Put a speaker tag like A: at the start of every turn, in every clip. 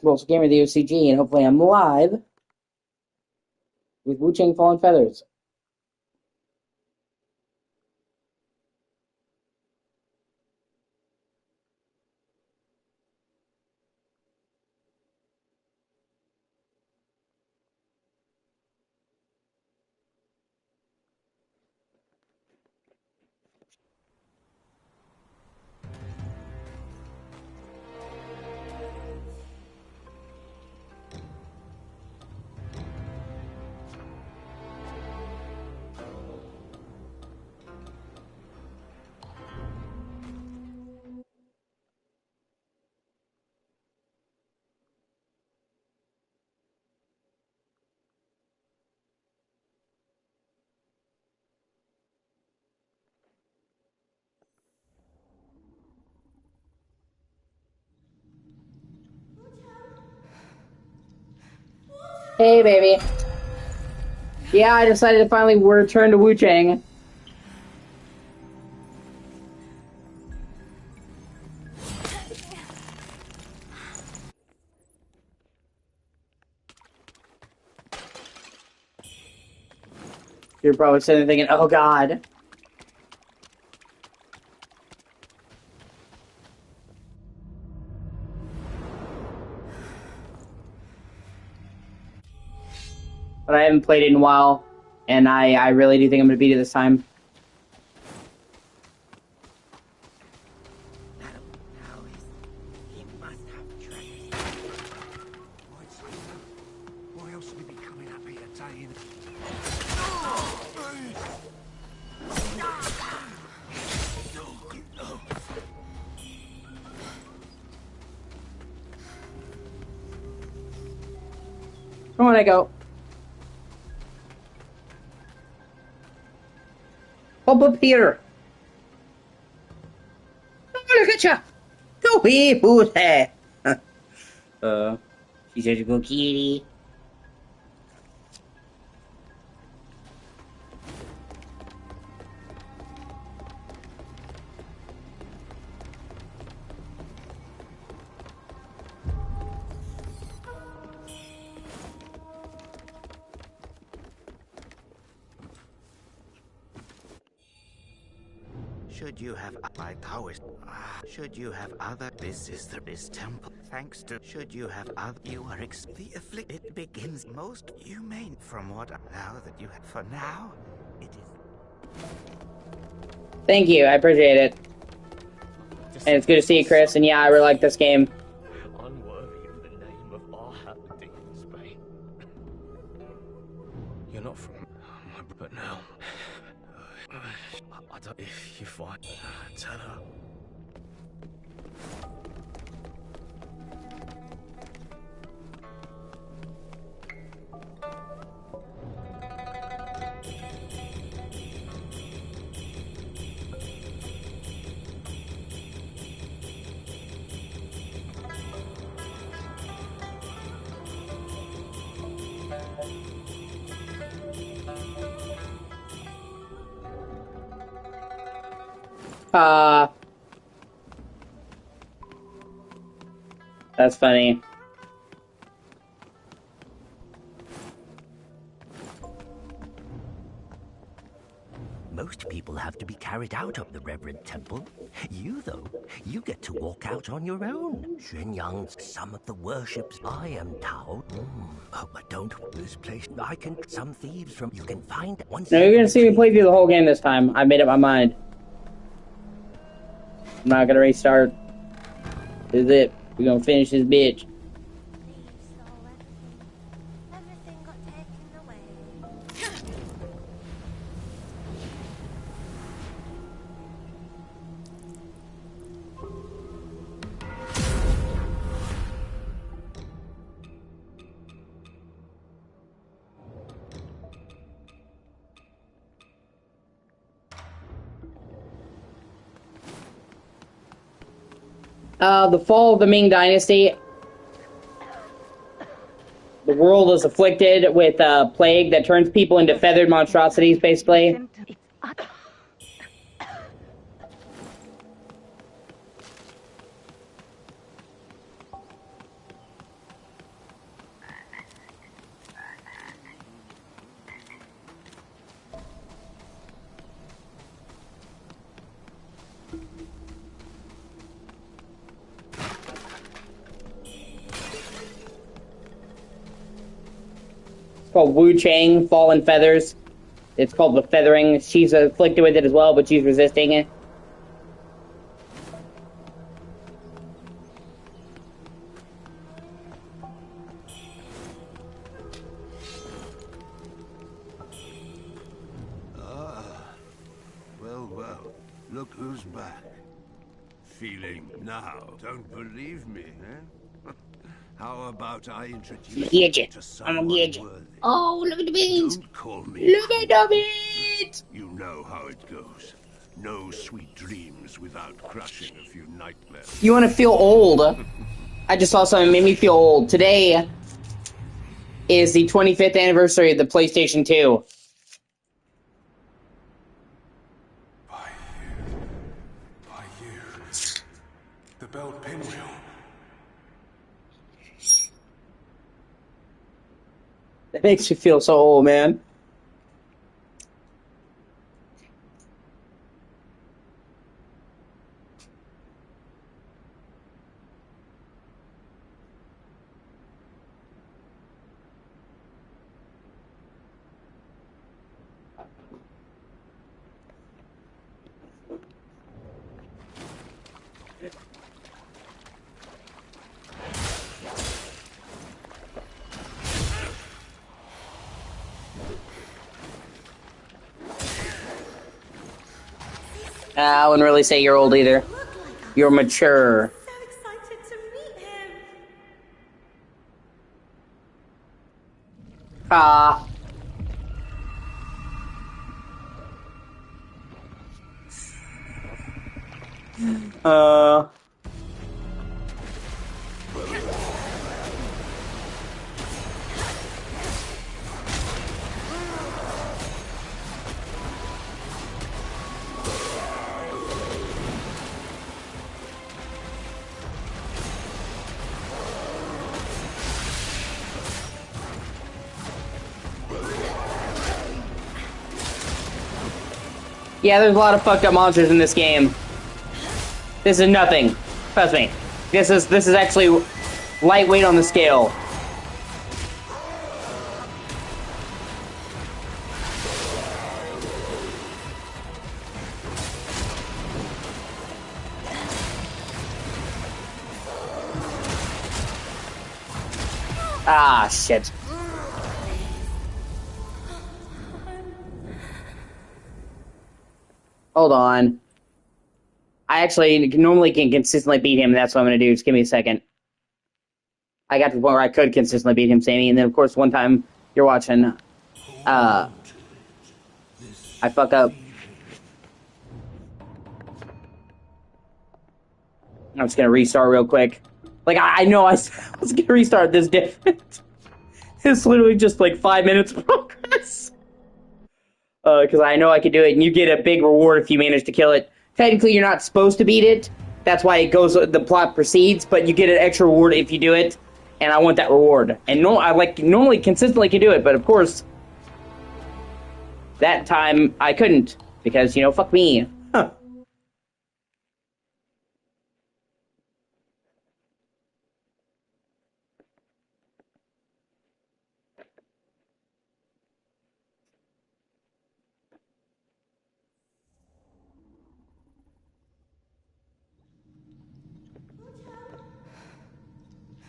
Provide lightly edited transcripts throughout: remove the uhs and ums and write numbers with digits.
A: Well, Gamer the O.C.G, and hopefully I'm live with Wuchang Fallen Feathers. Hey, baby. Yeah, I decided to finally return to Wuchang. You're probably sitting there thinking, oh god. But I haven't played it in a while, and I really do think I'm going to beat it this time. Come on, Echo. Hop up here. Oh, look at ya. Go here, who's there? She's such a good kitty.
B: Should you have my towers? Should you have other? This is this temple. Thanks to should you have other? You are the afflict. It begins most humane from what now that you have. For now, it is.
A: Thank you, I appreciate it. And it's good to see you, Chris. And yeah, I really like this game.
C: Unworthy of the name of our happy in Spain. You're not from my but now. I don't. If you find, tell her.
A: That's funny.
D: Most people have to be carried out of the Reverend Temple. You, though, you get to walk out on your own. Xuanyang's some of the worships I am Tao. Oh, but don't this place. I can some thieves from you can find once.
A: No, you're gonna see me play through the whole game this time. I made up my mind. I'm not gonna restart. This is it. We're gonna finish this bitch. The fall of the Ming Dynasty. The world is afflicted with a plague that turns people into feathered monstrosities, basically. called Wuchang, Fallen Feathers. It's called the Feathering. She's afflicted with it as well, but she's resisting it.
E: Well, look who's back. Feeling now, don't believe me, eh? How about I introduce you to someone worthy?
A: Oh, look at the beans!
E: Don't call me
A: Look at the beans!
E: You know how it goes. No sweet dreams without crushing a few nightmares.
A: You want to feel old? I just saw something that made me feel old. Today is the 25th anniversary of the PlayStation 2.
F: By you. The belt pinwheel.
A: That makes me feel so old, man. I wouldn't really say you're old either. You're mature.
G: So excited to meet him.
A: Ah. Yeah, there's a lot of fucked up monsters in this game. This is nothing. Trust me. This is actually lightweight on the scale. Ah, shit. Hold on. I actually normally can consistently beat him. That's what I'm going to do. Just give me a second. I got to the point where I could consistently beat him, Sammy. And then, of course, one time you're watching, I fuck up. I'm just going to restart real quick. Like, I know I was going to restart this different. It's literally just like 5 minutes of progress. Because I know I could do it, and you get a big reward if you manage to kill it. Technically, you're not supposed to beat it. That's why it goes. The plot proceeds, but you get an extra reward if you do it, and I want that reward. And I normally consistently can do it, but of course, that time I couldn't because fuck me. Huh.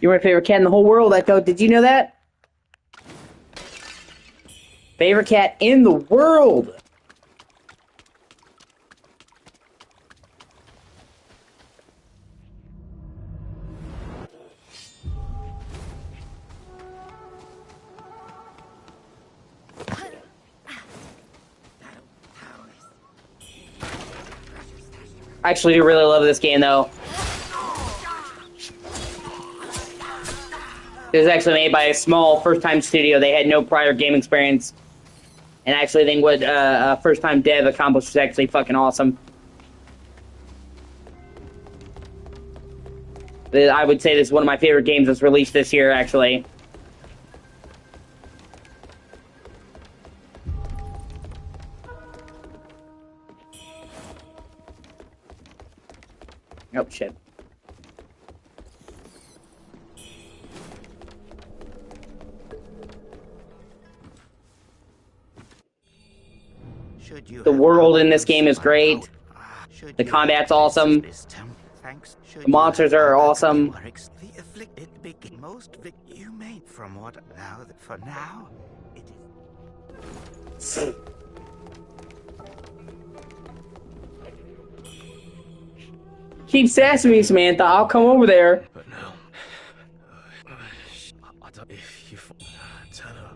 A: You're my favorite cat in the whole world, Echo. Did you know that? Favorite cat in the world! I actually do really love this game, though. It was actually made by a small first-time studio. They had no prior game experience. And I actually think what a first-time dev accomplished was actually fucking awesome. I would say this is one of my favorite games that's released this year, actually. Oh, shit. The world in this game is great. The combat's awesome. The monsters are awesome.
B: The afflicted begin most humane from what now that for now it is.
A: Keep sassing me, Samantha. I'll come over there.
C: But now, I don't. If you tell her.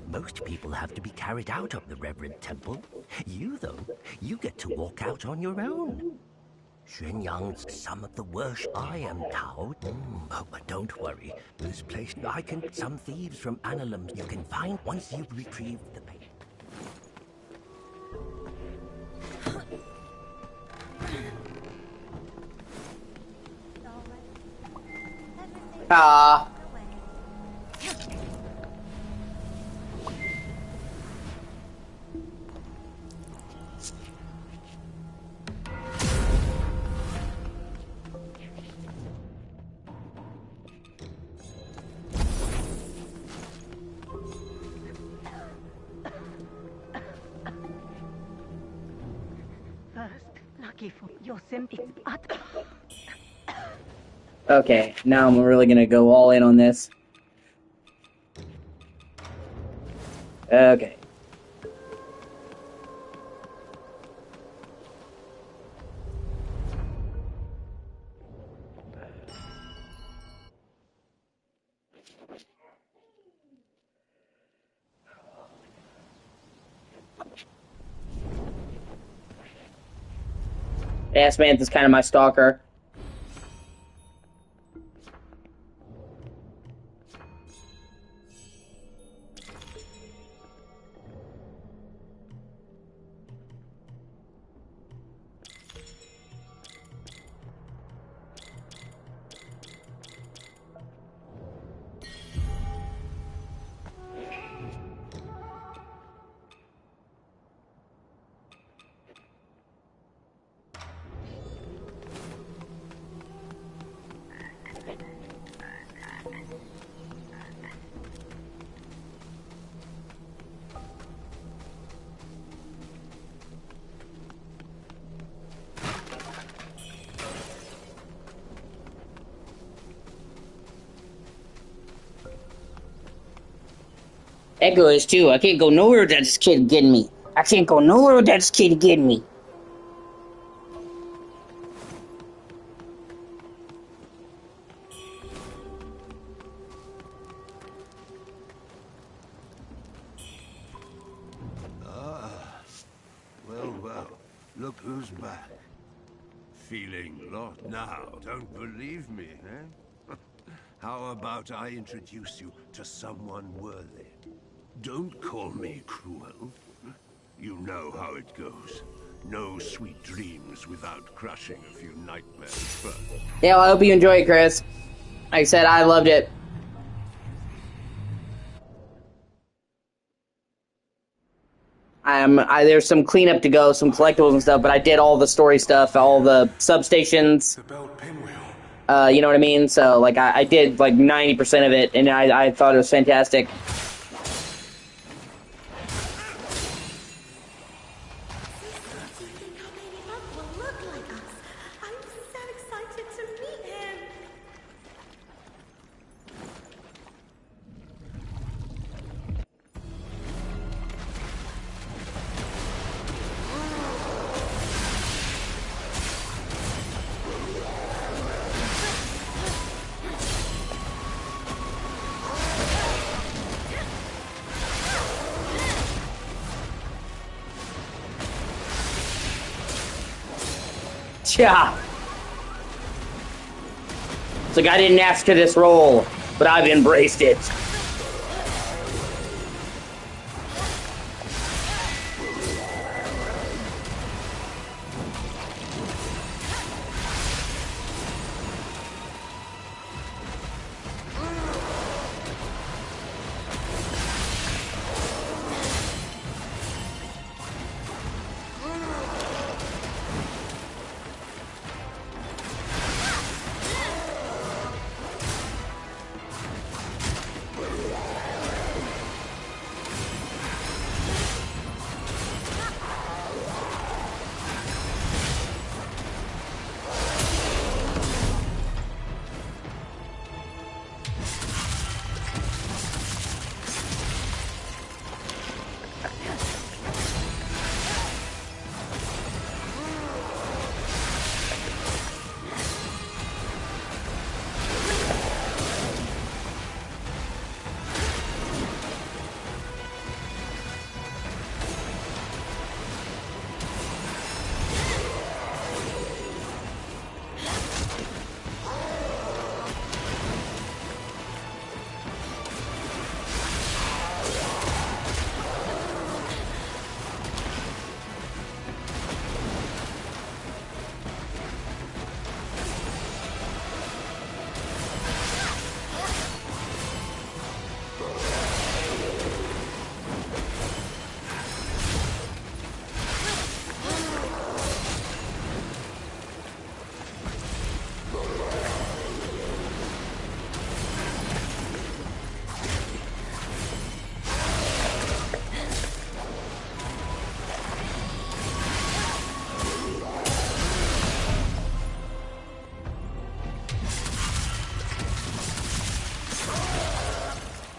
D: Most people have to be carried out of the Reverend Temple. You, though, you get to walk out on your own. Xuanyang's some of the worship. I am Tao. Oh, but don't worry. This place, I can some thieves from Analum you can find once you've retrieved the paper.
A: Ah. Okay, now I'm really gonna go all in on this. Okay. Yeah, Samantha's kind of my stalker. Echo is too. I can't go nowhere without this kid getting me. I can't go nowhere without this kid getting me.
E: Well, look who's back. Feeling lost now, don't believe me, eh? How about I introduce you to someone worthy? Don't call me cruel. You know how it goes. No sweet dreams without crushing a few nightmares first.
A: Yeah, well, I hope you enjoy it, Chris. Like I said, I loved it. There's some cleanup to go, some collectibles and stuff, but I did all the story stuff, all the substations.
F: The belt pinwheel.
A: You know what I mean? So, like, I did, like, 90% of it, and I thought it was fantastic. Yeah. It's like I didn't ask for this role, but I've embraced it.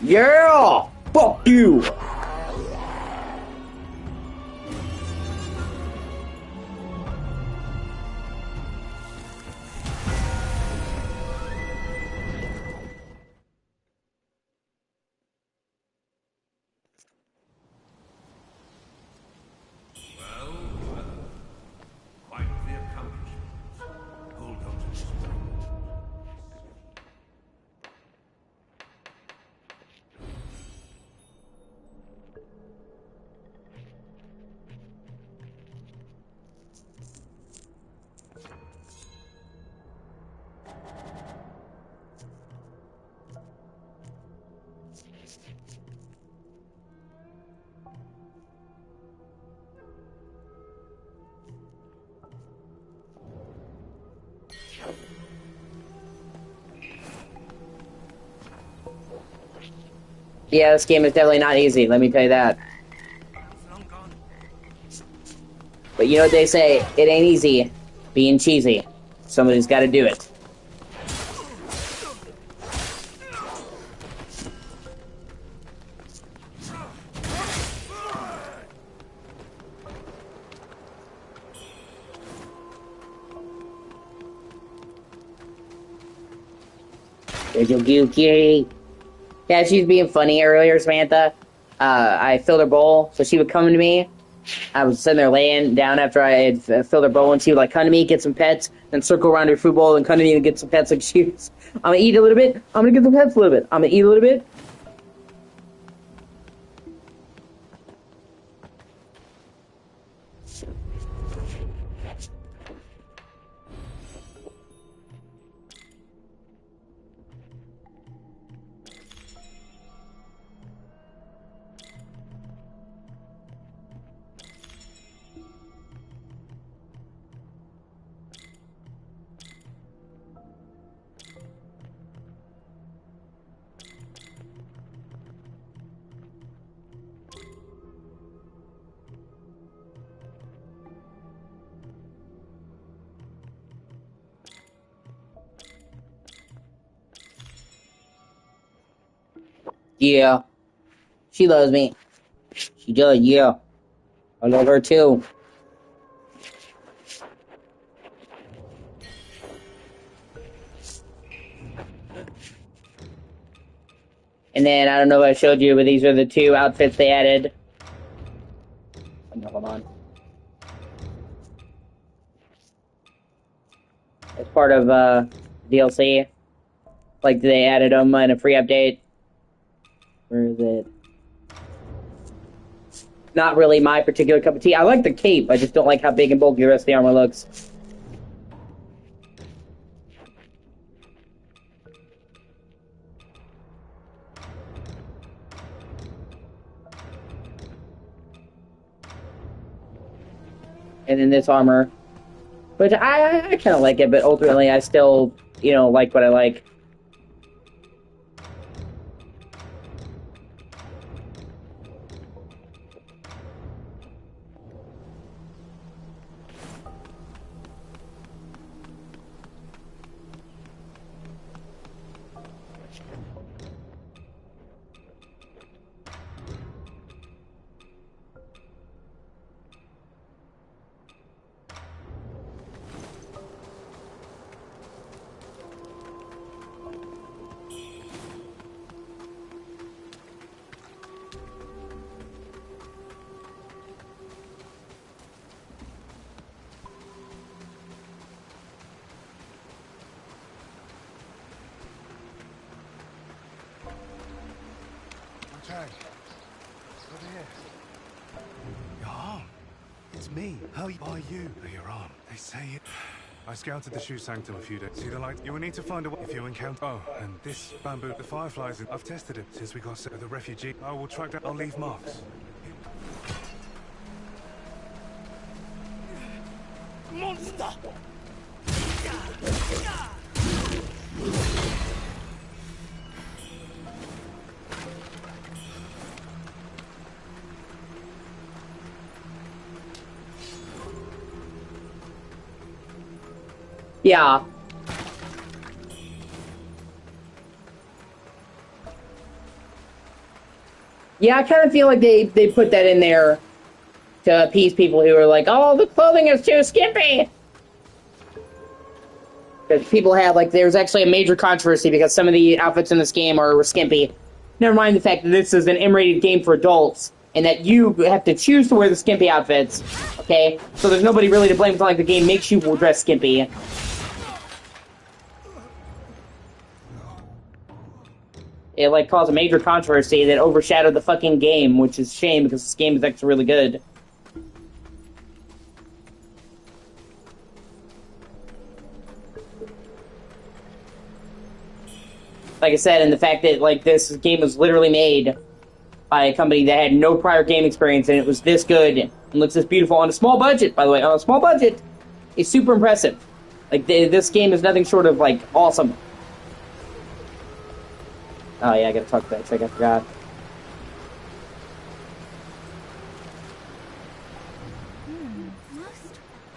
A: Yeah! Fuck you!
E: Quite the accomplishment. Hold on to this moment.
A: Yeah, this game is definitely not easy, let me tell you that. But you know what they say, it ain't easy being cheesy. Somebody's gotta do it. There's your Yuki. Yeah, she's being funny earlier, Samantha. I filled her bowl, so she would come to me. I was sitting there laying down after I had filled her bowl, and she would like come to me, get some pets, then circle around her food bowl and come to me and get some pets. Like she was, I'm gonna eat a little bit. I'm gonna get the pets a little bit. I'm gonna eat a little bit. Yeah, she loves me. She does. Yeah, I love her too. And then I don't know if I showed you, but these are the two outfits they added. Hold on. As part of DLC, like they added them in a free update. Where is it? Not really my particular cup of tea. I like the cape. I just don't like how big and bulky the rest of the armor looks. And then this armor, which I kind of like it, but ultimately I still, like what I like.
F: Wuchang, over here. Your arm. It's me. How are you? Oh, your arm. They say it. I scouted the shoe sanctum a few days. See the light? You will need to find a way if you encounter. Oh, and this bamboo, the fireflies. I've tested it since we got set with the refugee. I will track down. I'll leave marks.
C: Monster!
A: Yeah. Yeah, I kind of feel like they put that in there to appease people who are like, oh, the clothing is too skimpy. Because people have, like, there's actually a major controversy because some of the outfits in this game are skimpy. Never mind the fact that this is an M-rated game for adults, and that you have to choose to wear the skimpy outfits, okay? So there's nobody really to blame. It's not like the game makes you dress skimpy. It, like, caused a major controversy that overshadowed the fucking game, which is a shame because this game is actually really good. Like I said, and the fact that, like, this game was literally made by a company that had no prior game experience, and it was this good and looks this beautiful on a small budget, by the way. On a small budget, it's super impressive. Like, this game is nothing short of, like, awesome. Oh, yeah, I gotta talk to that chick, I forgot.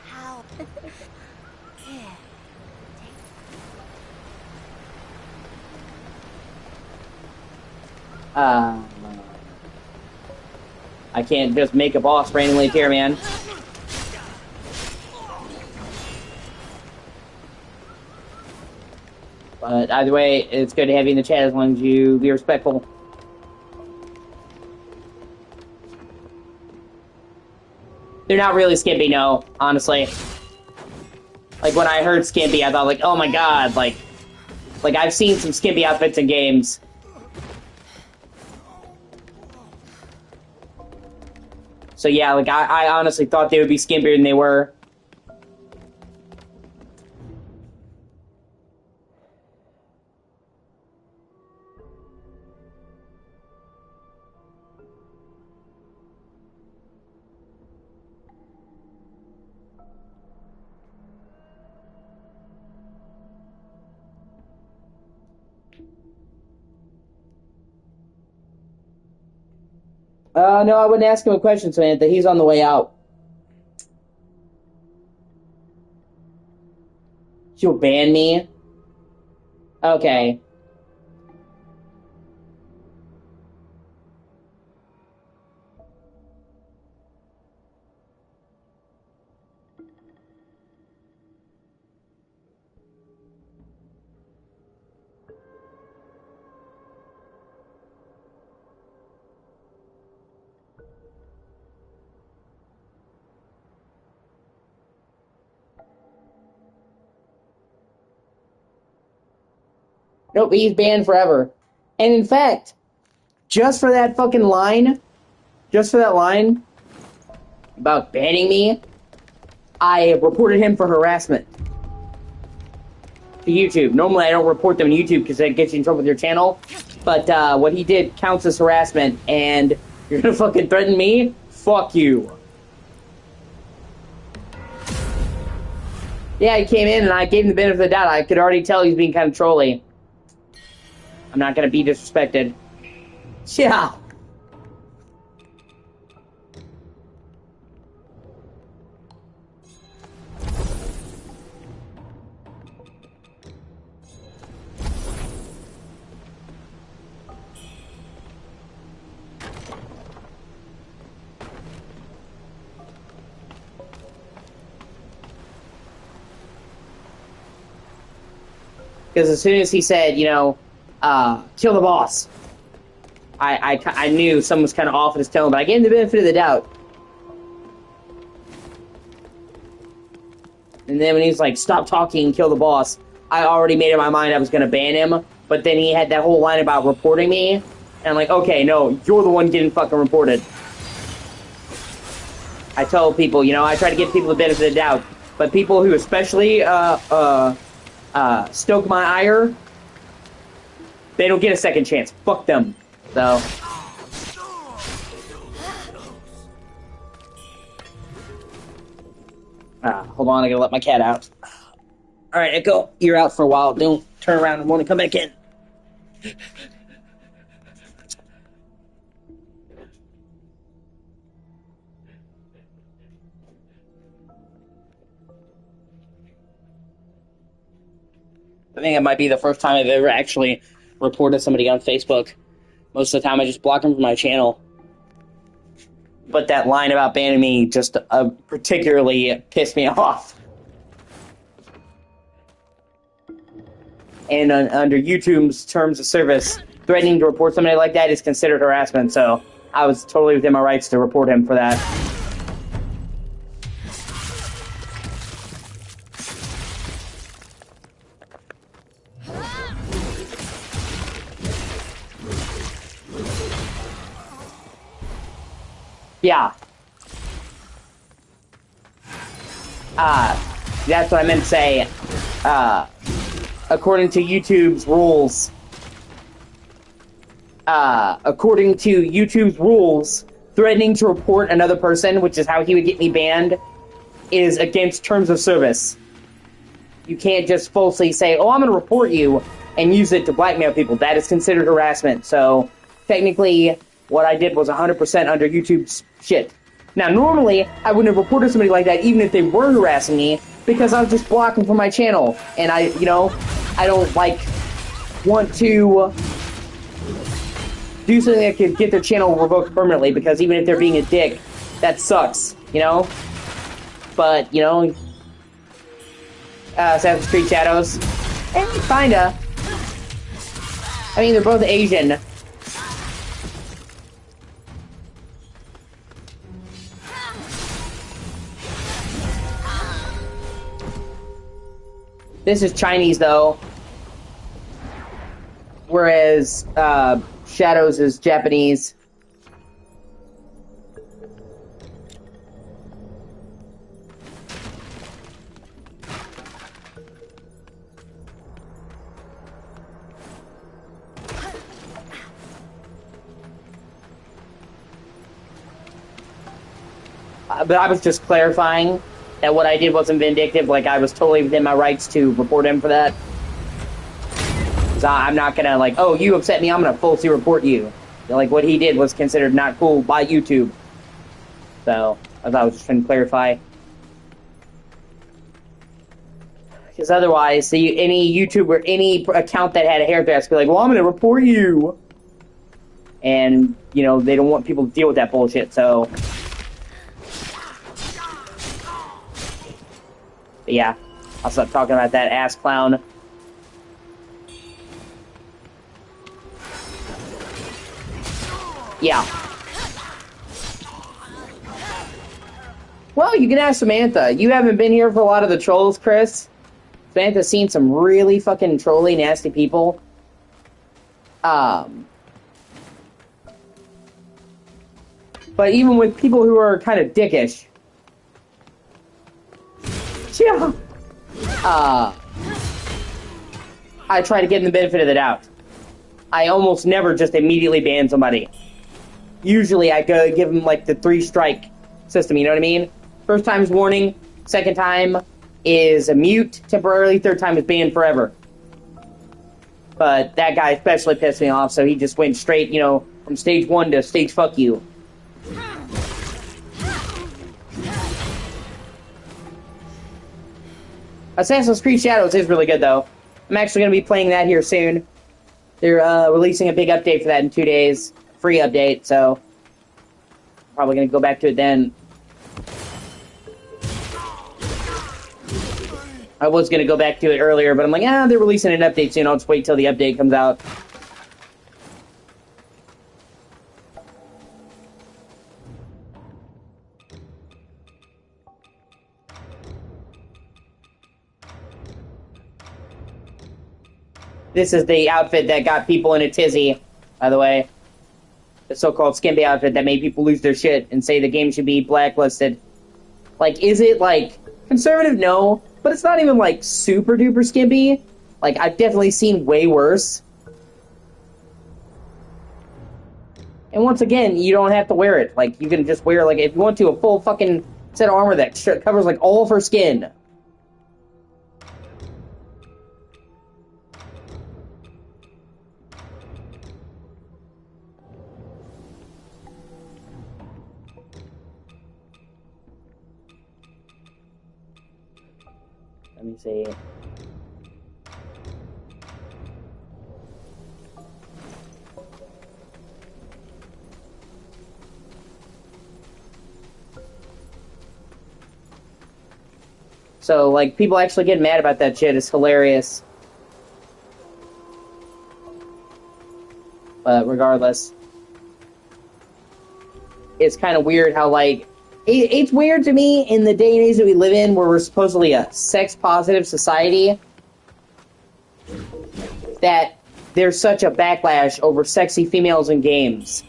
H: How? Here.
A: I can't just make a boss randomly appear, man. But either way, it's good to have you in the chat as long as you be respectful. They're not really skimpy, no, honestly. Like, when I heard skimpy, I thought, like, oh my god, like I've seen some skimpy outfits in games. So yeah, like, I honestly thought they would be skimpier than they were. No, I wouldn't ask him a question, Samantha. He's on the way out. She'll ban me? Okay. Nope, he's banned forever. And in fact, just for that fucking line, just for that line about banning me, I reported him for harassment to YouTube. Normally I don't report them to YouTube because that gets you in trouble with your channel, but what he did counts as harassment, and you're gonna fucking threaten me? Fuck you. Yeah, he came in and I gave him the benefit of the doubt. I could already tell he's being kind of trolly. I'm not gonna be disrespected. Yeah. Because as soon as he said, you know, kill the boss, I knew someone was kind of off in his tone, but I gave him the benefit of the doubt. And then when he's like, stop talking, kill the boss, I already made up my mind I was going to ban him, but then he had that whole line about reporting me, and I'm like, okay, no, you're the one getting fucking reported. I tell people, you know, I try to give people the benefit of the doubt, but people who especially, stoke my ire, they don't get a second chance. Fuck them. So. Hold on, I gotta let my cat out. Alright, Echo, you're out for a while. Don't turn around and want to come back in. I think it might be the first time I've ever actually reported somebody on Facebook Most of the time, I just block them from my channel. But that line about banning me just particularly pissed me off. And under YouTube's terms of service, threatening to report somebody like that is considered harassment, so I was totally within my rights to report him for that. Yeah. That's what I meant to say. According to YouTube's rules, threatening to report another person, which is how he would get me banned, is against terms of service. You can't just falsely say, oh, I'm going to report you, and use it to blackmail people. That is considered harassment. So, technically, what I did was 100% under YouTube's shit. Now, normally, I wouldn't have reported somebody like that, even if they were harassing me, because I was just blocking from my channel. And I don't, want to do something that could get their channel revoked permanently, because even if they're being a dick, that sucks, But, Assassin's Creed Shadows, kinda. I mean, they're both Asian. This is Chinese, though. Whereas, Shadows is Japanese. But I was just clarifying that what I did wasn't vindictive. Like, I was totally within my rights to report him for that. So I'm not gonna, oh, you upset me, I'm gonna falsely report you. What he did was considered not cool by YouTube. So, I was just trying to clarify. Because otherwise, any YouTuber, any account that had a hair dress be like, well, I'm gonna report you. And, they don't want people to deal with that bullshit, so... But yeah, I'll stop talking about that ass clown. Yeah. Well, you can ask Samantha. You haven't been here for a lot of the trolls, Chris. Samantha's seen some really fucking trolly, nasty people. But even with people who are kind of dickish, yeah. I try to give them the benefit of the doubt. I almost never just immediately ban somebody. Usually I go give them the 3-strike system, you know what I mean? First time is warning, second time is a mute temporarily, third time is banned forever. But that guy especially pissed me off, so he just went straight, from stage 1 to stage fuck you. Assassin's Creed Shadows is really good, though. I'm actually going to be playing that here soon. They're releasing a big update for that in 2 days. Free update, so... probably going to go back to it then. I was going to go back to it earlier, but I'm like, they're releasing an update soon. I'll just wait till the update comes out. This is the outfit that got people in a tizzy, by the way. The so-called skimpy outfit that made people lose their shit and say the game should be blacklisted. Is it, conservative? No. But it's not even, super-duper skimpy. I've definitely seen way worse. And once again, you don't have to wear it. You can just wear, if you want to, a full fucking set of armor that covers, all of her skin. Let me see. So, like, people actually get mad about that shit. It's hilarious. But regardless, it's kind of weird how, like, it's weird to me in the day and age that we live in where we're supposedly a sex-positive society that there's such a backlash over sexy females in games.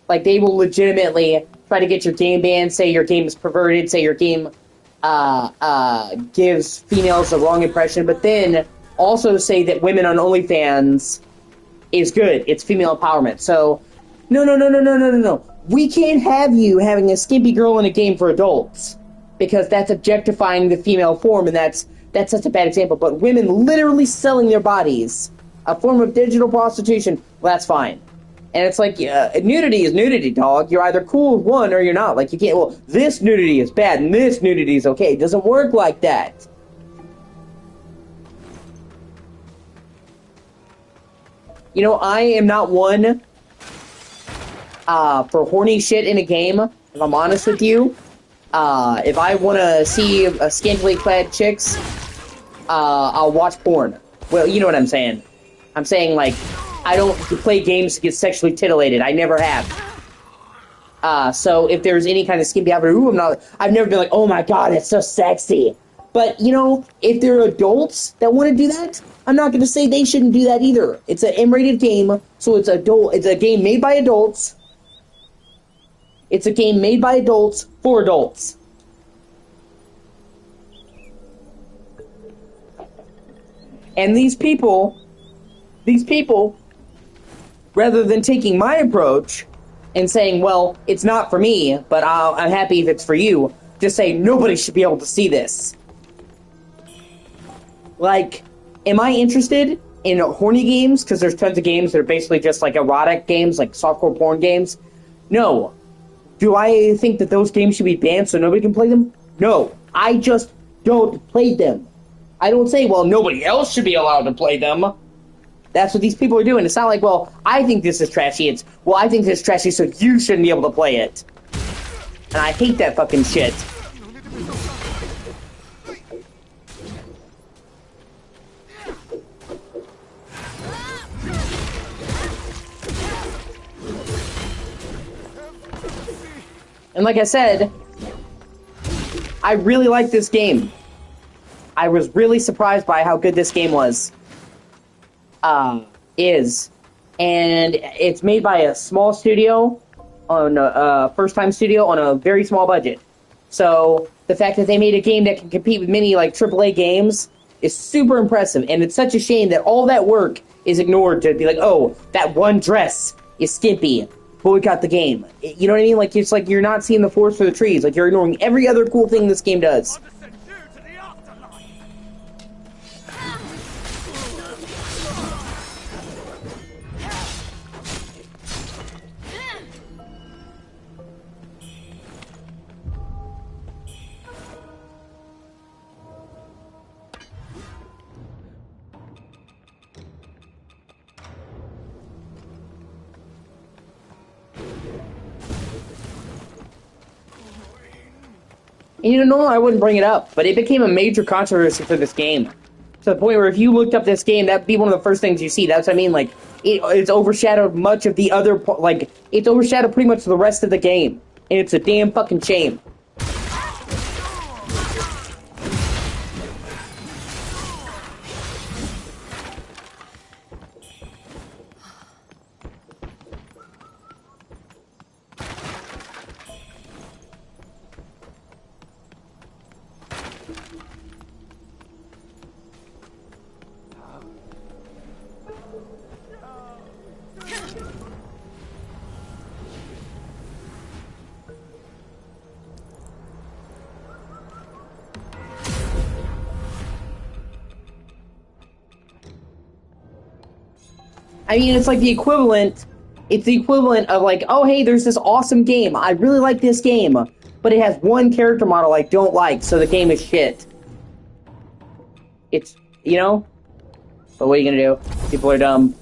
A: Like, they will legitimately try to get your game banned, say your game is perverted, say your game gives females the wrong impression, but then also say that women on OnlyFans is good. It's female empowerment. So, no. We can't have you having a skimpy girl in a game for adults because that's objectifying the female form, and that's such a bad example. But women literally selling their bodies, a form of digital prostitution, well, that's fine. And it's like, nudity is nudity, dog. You're either cool with one or you're not. Like, you can't, well, this nudity is bad and this nudity is okay. It doesn't work like that. You know, I am not one for horny shit in a game, if I'm honest with you. If I want to see scantily clad chicks, I'll watch porn. Well, you know what I'm saying. I'm saying, like, I don't play games to get sexually titillated. I never have. So if there's any kind of skimpy outfit, I've never been like, oh my god, it's so sexy. But, you know, if they're adults that want to do that, I'm not going to say they shouldn't do that either. It's an M-rated game, so it's a game made by adults. It's a game made by adults for adults. And these people, rather than taking my approach and saying, well, it's not for me, but I'm happy if it's for you, just say, nobody should be able to see this. Like, am I interested in horny games? Because there's tons of games that are basically just like erotic games, like softcore porn games. No. Do I think that those games should be banned so nobody can play them? No. I just don't play them. I don't say, well, nobody else should be allowed to play them. That's what these people are doing. It's not like, well, I think this is trashy. It's, well, I think this is trashy, so you shouldn't be able to play it. And I hate that fucking shit. And like I said, I really like this game. I was really surprised by how good this game is. And it's made by a small studio, on a first-time studio on a very small budget. So the fact that they made a game that can compete with many like AAA games is super impressive. And it's such a shame that all that work is ignored to be like, oh, that one dress is skimpy. Boycott the game. You know what I mean? Like, it's like you're not seeing the forest for the trees. Like, you're ignoring every other cool thing this game does. And you know, I wouldn't bring it up, but it became a major controversy for this game. To the point where if you looked up this game, that'd be one of the first things you see. That's what I mean, like, it's overshadowed much of the other, like, it's overshadowed pretty much the rest of the game. And it's a damn fucking shame. I mean, it's like the equivalent, it's the equivalent of like, oh, hey, there's this awesome game. I really like this game, but it has one character model I don't like, so the game is shit. It's, you know? But what are you gonna do? People are dumb.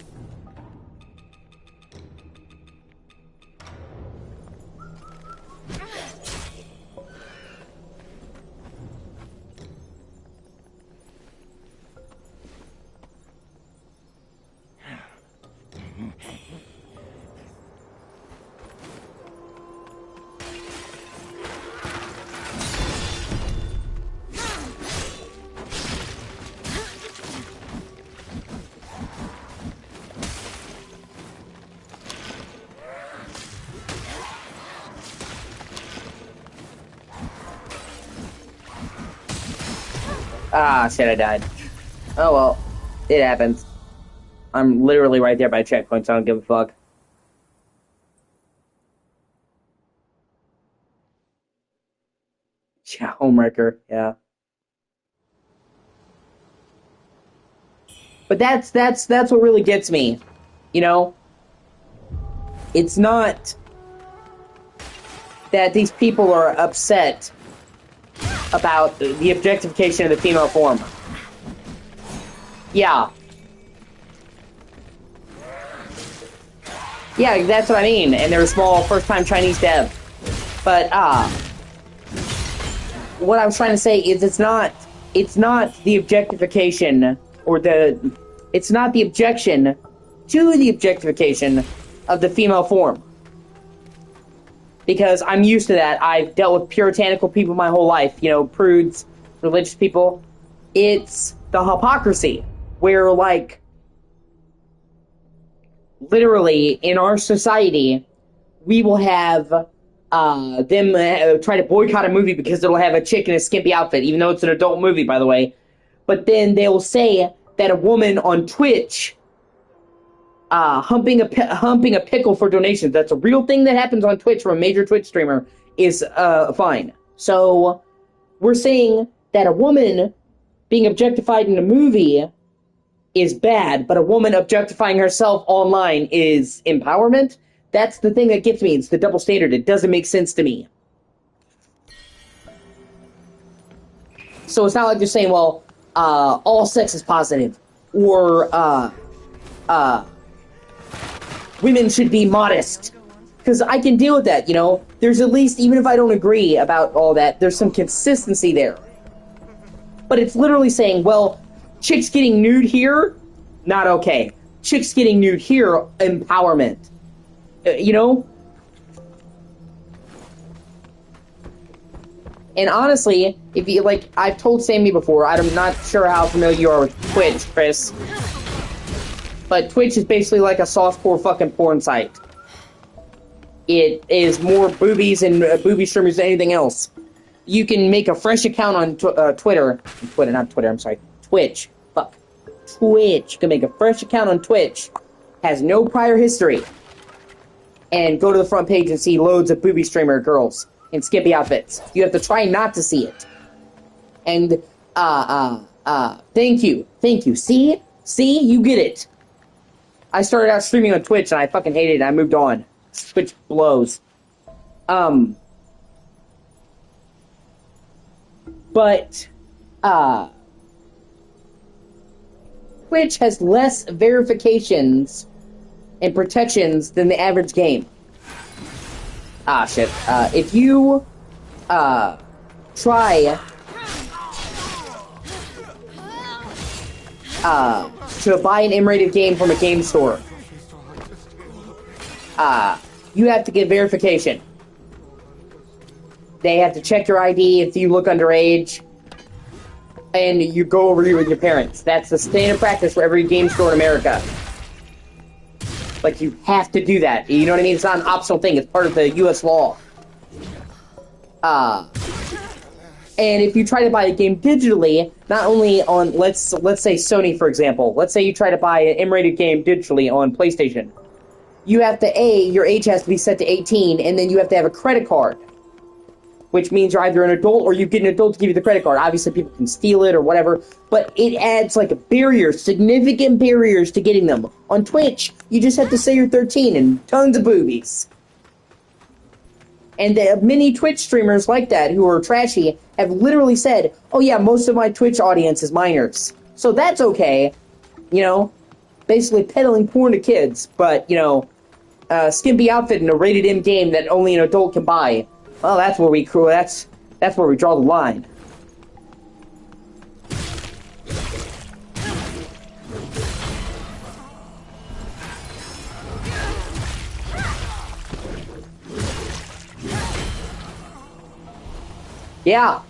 A: Ah, shit, I died. Oh well, it happens. I'm literally right there by checkpoints, so I don't give a fuck. Yeah, homewrecker, yeah. But that's what really gets me, you know? It's not that these people are upset about the objectification of the female form. Yeah. Yeah, that's what I mean. And they're a small first-time Chinese dev. But, what I was trying to say is it's not the objectification it's not the objection to the objectification of the female form. Because I'm used to that. I've dealt with puritanical people my whole life, you know, prudes, religious people. It's the hypocrisy where, like, literally in our society, we will have them try to boycott a movie because it'll have a chick in a skimpy outfit, even though it's an adult movie, by the way. But then they'll say that a woman on Twitch humping a pickle for donations, that's a real thing that happens on Twitch from a major Twitch streamer, is fine. So we're saying that a woman being objectified in a movie is bad, but a woman objectifying herself online is empowerment. That's the thing that gets me. It's the double standard. It doesn't make sense to me. So it's not like they're saying, well, all sex is positive, or women should be modest. Because I can deal with that, you know? There's at least, even if I don't agree about all that, there's some consistency there. But it's literally saying, well, chicks getting nude here, not okay. Chicks getting nude here, empowerment. You know? And honestly, if you, like, I've told Sammy before, I'm not sure how familiar you are with Twitch, Chris. But Twitch is basically like a softcore fucking porn site. It is more boobies and booby streamers than anything else. You can make a fresh account on Twitter. Not Twitter, I'm sorry. Twitch. Fuck. Twitch. You can make a fresh account on Twitch. Has no prior history. And go to the front page and see loads of booby streamer girls in skimpy outfits. You have to try not to see it. And, thank you. Thank you. See? See? You get it. I started out streaming on Twitch and I fucking hated it and I moved on. Twitch blows. But, Twitch has less verifications and protections than the average game. Ah, shit. If you, try, to buy an M-rated game from a game store, you have to get verification. They have to check your ID if you look underage, and you go over here with your parents. That's the standard practice for every game store in America. Like, you have to do that. You know what I mean? It's not an optional thing. It's part of the U.S. law. And if you try to buy a game digitally, not only on, let's say Sony, for example. Let's say you try to buy an M-rated game digitally on PlayStation. You have to, your age has to be set to 18, and then you have to have a credit card. Which means you're either an adult or you get an adult to give you the credit card. Obviously, people can steal it or whatever, but it adds, like, barriers, significant barriers to getting them. On Twitch, you just have to say you're 13 and tons of boobies. And many Twitch streamers like that, who are trashy, have literally said, oh yeah, most of my Twitch audience is minors. So that's okay, you know, basically peddling porn to kids, but, you know, skimpy outfit in a rated M game that only an adult can buy. Well, that's where that's where we draw the line. Yeah.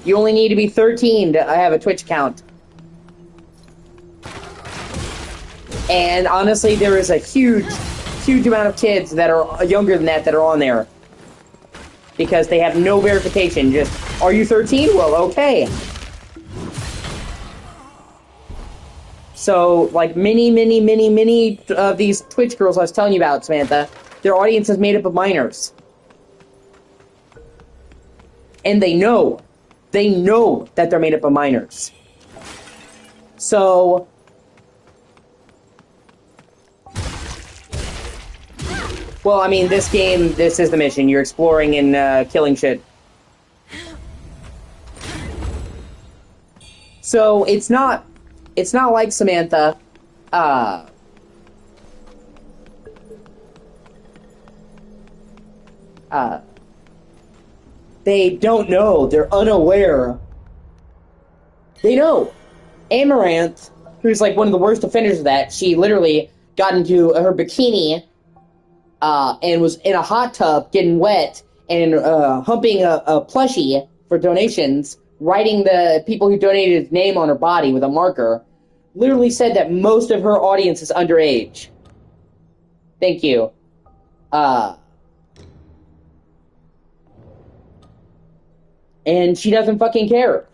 A: You only need to be 13 to have a Twitch account. And honestly, there is a huge amount of kids that are younger than that are on there. Because they have no verification. Just, are you 13? Well, okay. So, like, many of these Twitch girls I was telling you about, Samantha, their audience is made up of minors. And they know that they're made up of minors. So, well, I mean, this game, this is the mission. You're exploring and killing shit. So, it's not like Samantha, they don't know. They're unaware. They know. Amaranth, who's like one of the worst offenders of that, she literally got into her bikini and was in a hot tub getting wet and humping a plushie for donations, writing the people who donated his name on her body with a marker, literally said that most of her audience is underage. Thank you. And she doesn't fucking care.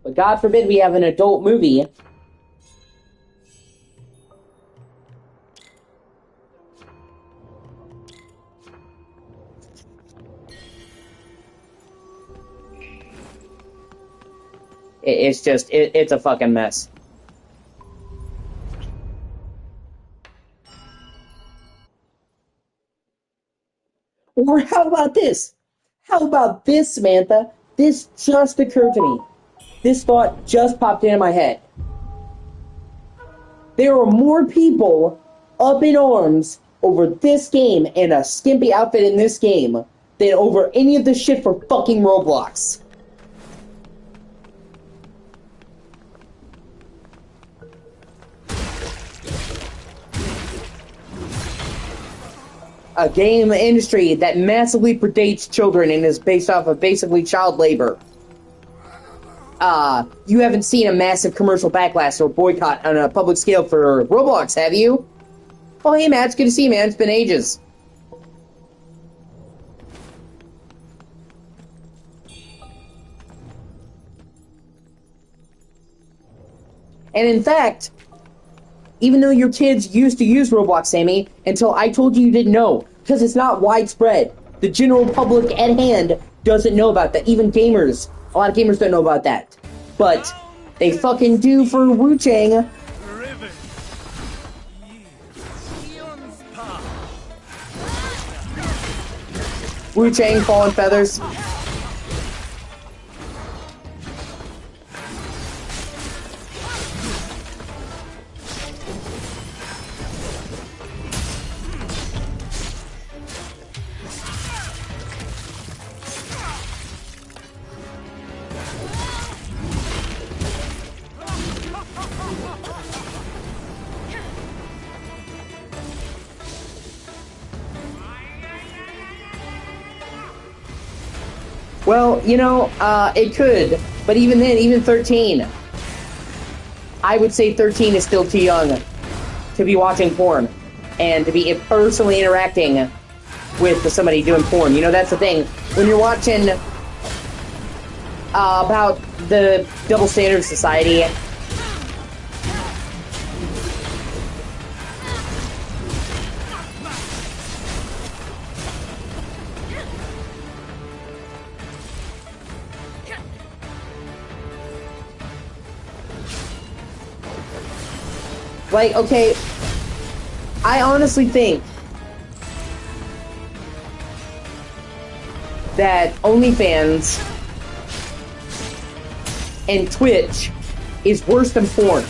A: But God forbid we have an adult movie. It's just, it's a fucking mess. Or how about this? How about this, Samantha? This just occurred to me. This thought just popped into my head. There are more people up in arms over this game and a skimpy outfit in this game than over any of the shit for fucking Roblox. A game industry that massively predates children and is based off of basically child labor. You haven't seen a massive commercial backlash or boycott on a public scale for Roblox, have you? Oh, hey, Matt, it's good to see you, man. It's been ages. And in fact, even though your kids used to use Roblox, Sammy, until I told you you didn't know, because it's not widespread. The general public at hand doesn't know about that. Even gamers, a lot of gamers don't know about that. But they fucking do for Wuchang. Wuchang, Fallen Feathers. Well, you know, it could, but even then, even 13, I would say 13 is still too young to be watching porn and to be personally interacting with somebody doing porn. You know, that's the thing. When you're watching about the double standard society, like, okay, I honestly think that OnlyFans and Twitch is worse than porn.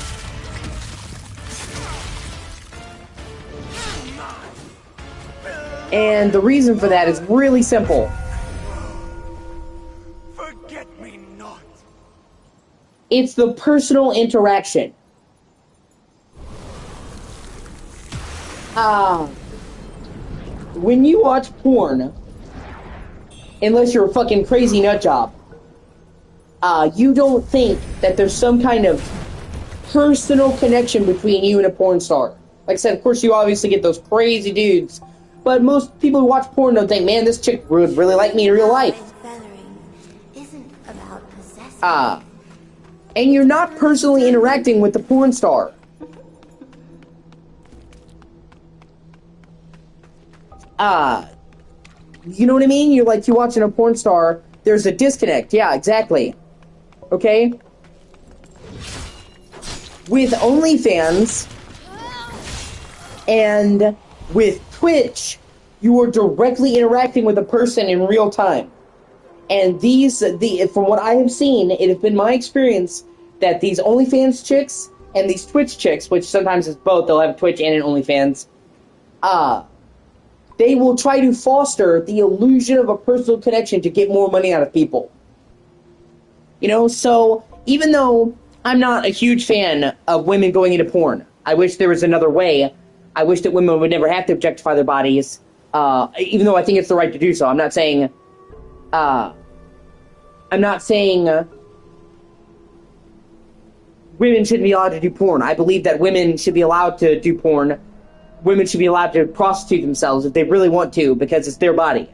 A: And the reason for that is really simple.
F: Forget me not.
A: It's the personal interaction. When you watch porn, unless you're a fucking crazy nut job, you don't think that there's some kind of personal connection between you and a porn star. Like I said, of course, you obviously get those crazy dudes, but most people who watch porn don't think, man, this chick would really like me in real life.
H: And feathering isn't about
A: And you're not personally interacting with the porn star. You know what I mean? You're watching a porn star, there's a disconnect. Yeah, exactly. Okay? With OnlyFans and with Twitch, you are directly interacting with a person in real time. And from what I have seen, it has been my experience that these OnlyFans chicks and these Twitch chicks, which sometimes is both, they'll have Twitch and an OnlyFans, they will try to foster the illusion of a personal connection to get more money out of people. You know, so even though I'm not a huge fan of women going into porn, I wish there was another way. I wish that women would never have to objectify their bodies, even though I think it's the right to do so. I'm not saying women shouldn't be allowed to do porn. I believe that women should be allowed to do porn. Women should be allowed to prostitute themselves if they really want to, because it's their body.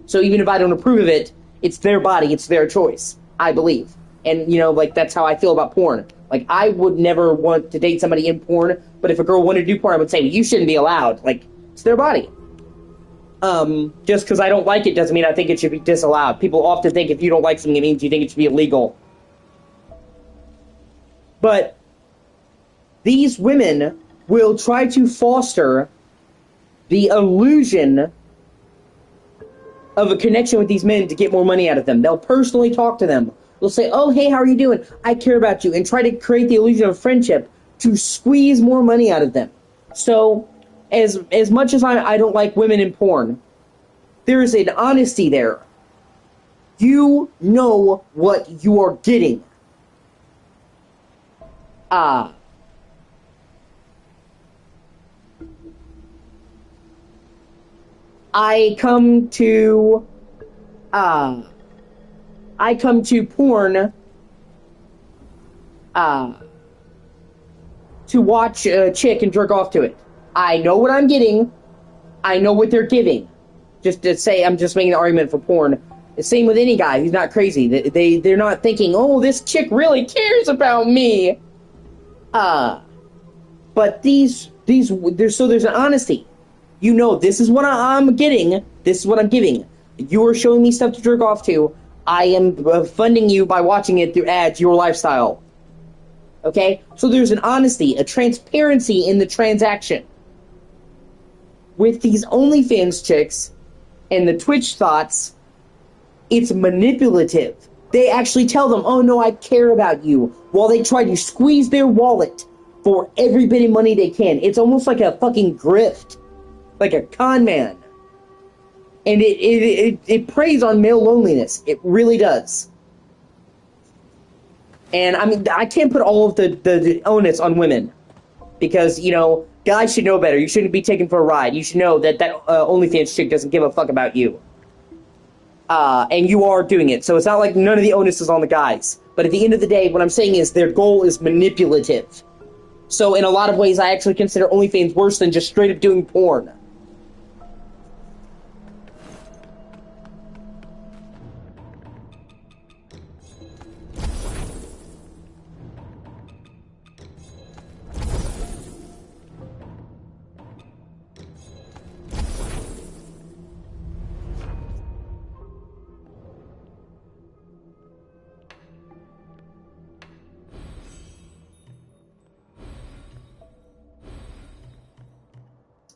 A: So even if I don't approve of it, it's their body, it's their choice, I believe. And, you know, that's how I feel about porn. I would never want to date somebody in porn, but if a girl wanted to do porn, I would say, well, you shouldn't be allowed. It's their body. Just because I don't like it doesn't mean I think it should be disallowed. People often think if you don't like something, it means you think it should be illegal. But these women will try to foster the illusion of a connection with these men to get more money out of them. They'll personally talk to them. They'll say, oh, hey, how are you doing? I care about you. And try to create the illusion of friendship to squeeze more money out of them. So, as much as I don't like women in porn, there is an honesty there. You know what you are getting. I come to porn to watch a chick and jerk off to it. I know what I'm getting. I know what they're giving. Just to say, I'm just making an argument for porn. The same with any guy who's not crazy. They're not thinking, oh, this chick really cares about me. But there's an honesty. You know, this is what I'm getting. This is what I'm giving. You are showing me stuff to jerk off to. I am funding you by watching it through ads, your lifestyle. Okay? So there's an honesty, a transparency in the transaction. With these OnlyFans chicks and the Twitch thoughts, it's manipulative. They actually tell them, oh no, I care about you, while they try to squeeze their wallet for every bit of money they can. It's almost like a fucking grift. Like a con man. And it preys on male loneliness. It really does. And I mean, I can't put all of the onus on women. Because, you know, guys should know better. You shouldn't be taken for a ride. You should know that OnlyFans chick doesn't give a fuck about you. And you are doing it. So it's not like none of the onus is on the guys. But at the end of the day, what I'm saying is their goal is manipulative. So in a lot of ways, I actually consider OnlyFans worse than just straight up doing porn.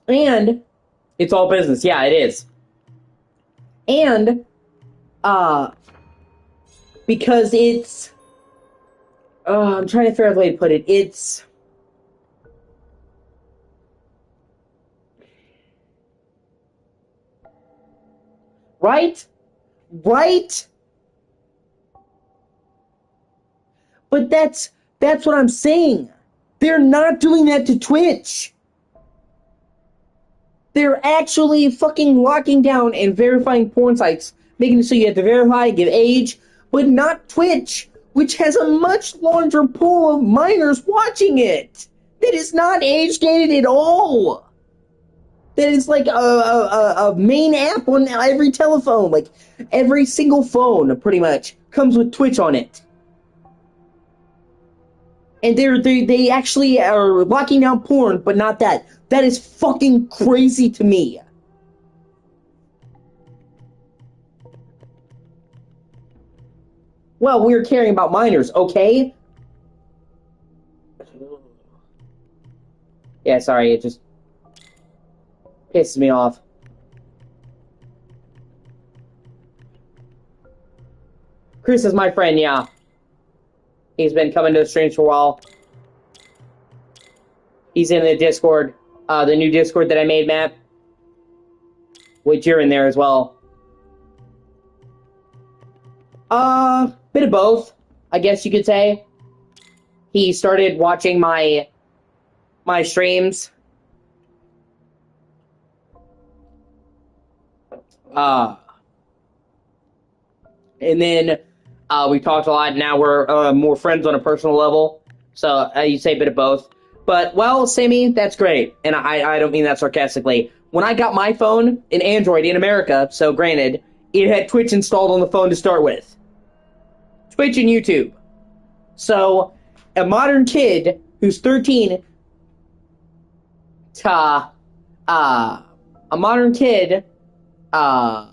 A: And it's all business. Yeah, it is. And, because it's, I'm trying to figure out the way to put it. It's, right? Right? But that's what I'm saying. They're not doing that to Twitch. They're actually fucking locking down and verifying porn sites, making it so you have to verify, give age, but not Twitch, which has a much larger pool of minors watching it. That is not age-gated at all. That is like a main app on every telephone. Like, every single phone, pretty much, comes with Twitch on it. And they actually are locking down porn, but not that. That is fucking crazy to me. Well, we're caring about minors, okay? Yeah, sorry, it just pisses me off. Chris is my friend, yeah. He's been coming to the streams for a while. He's in the Discord, the new Discord that I made, Matt. Which you're in there as well. Bit of both, I guess you could say. He started watching my streams. And then we talked a lot. Now we're more friends on a personal level. So you say a bit of both. But, well, Sammy, that's great. And I don't mean that sarcastically. When I got my phone, an Android in America, so granted, it had Twitch installed on the phone to start with. Twitch and YouTube. So, a modern kid who's 13, a modern kid, I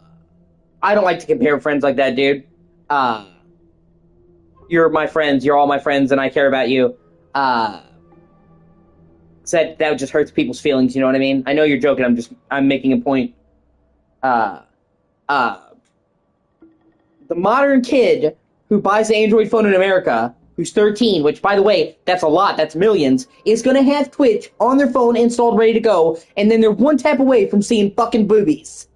A: don't like to compare friends like that, dude. You're my friends, you're all my friends, and I care about you. So that just hurts people's feelings, you know what I mean? I know you're joking, I'm making a point. The modern kid who buys an Android phone in America, who's 13, which, by the way, that's a lot, that's millions, is gonna have Twitch on their phone installed, ready to go, and then they're one tap away from seeing fucking boobies.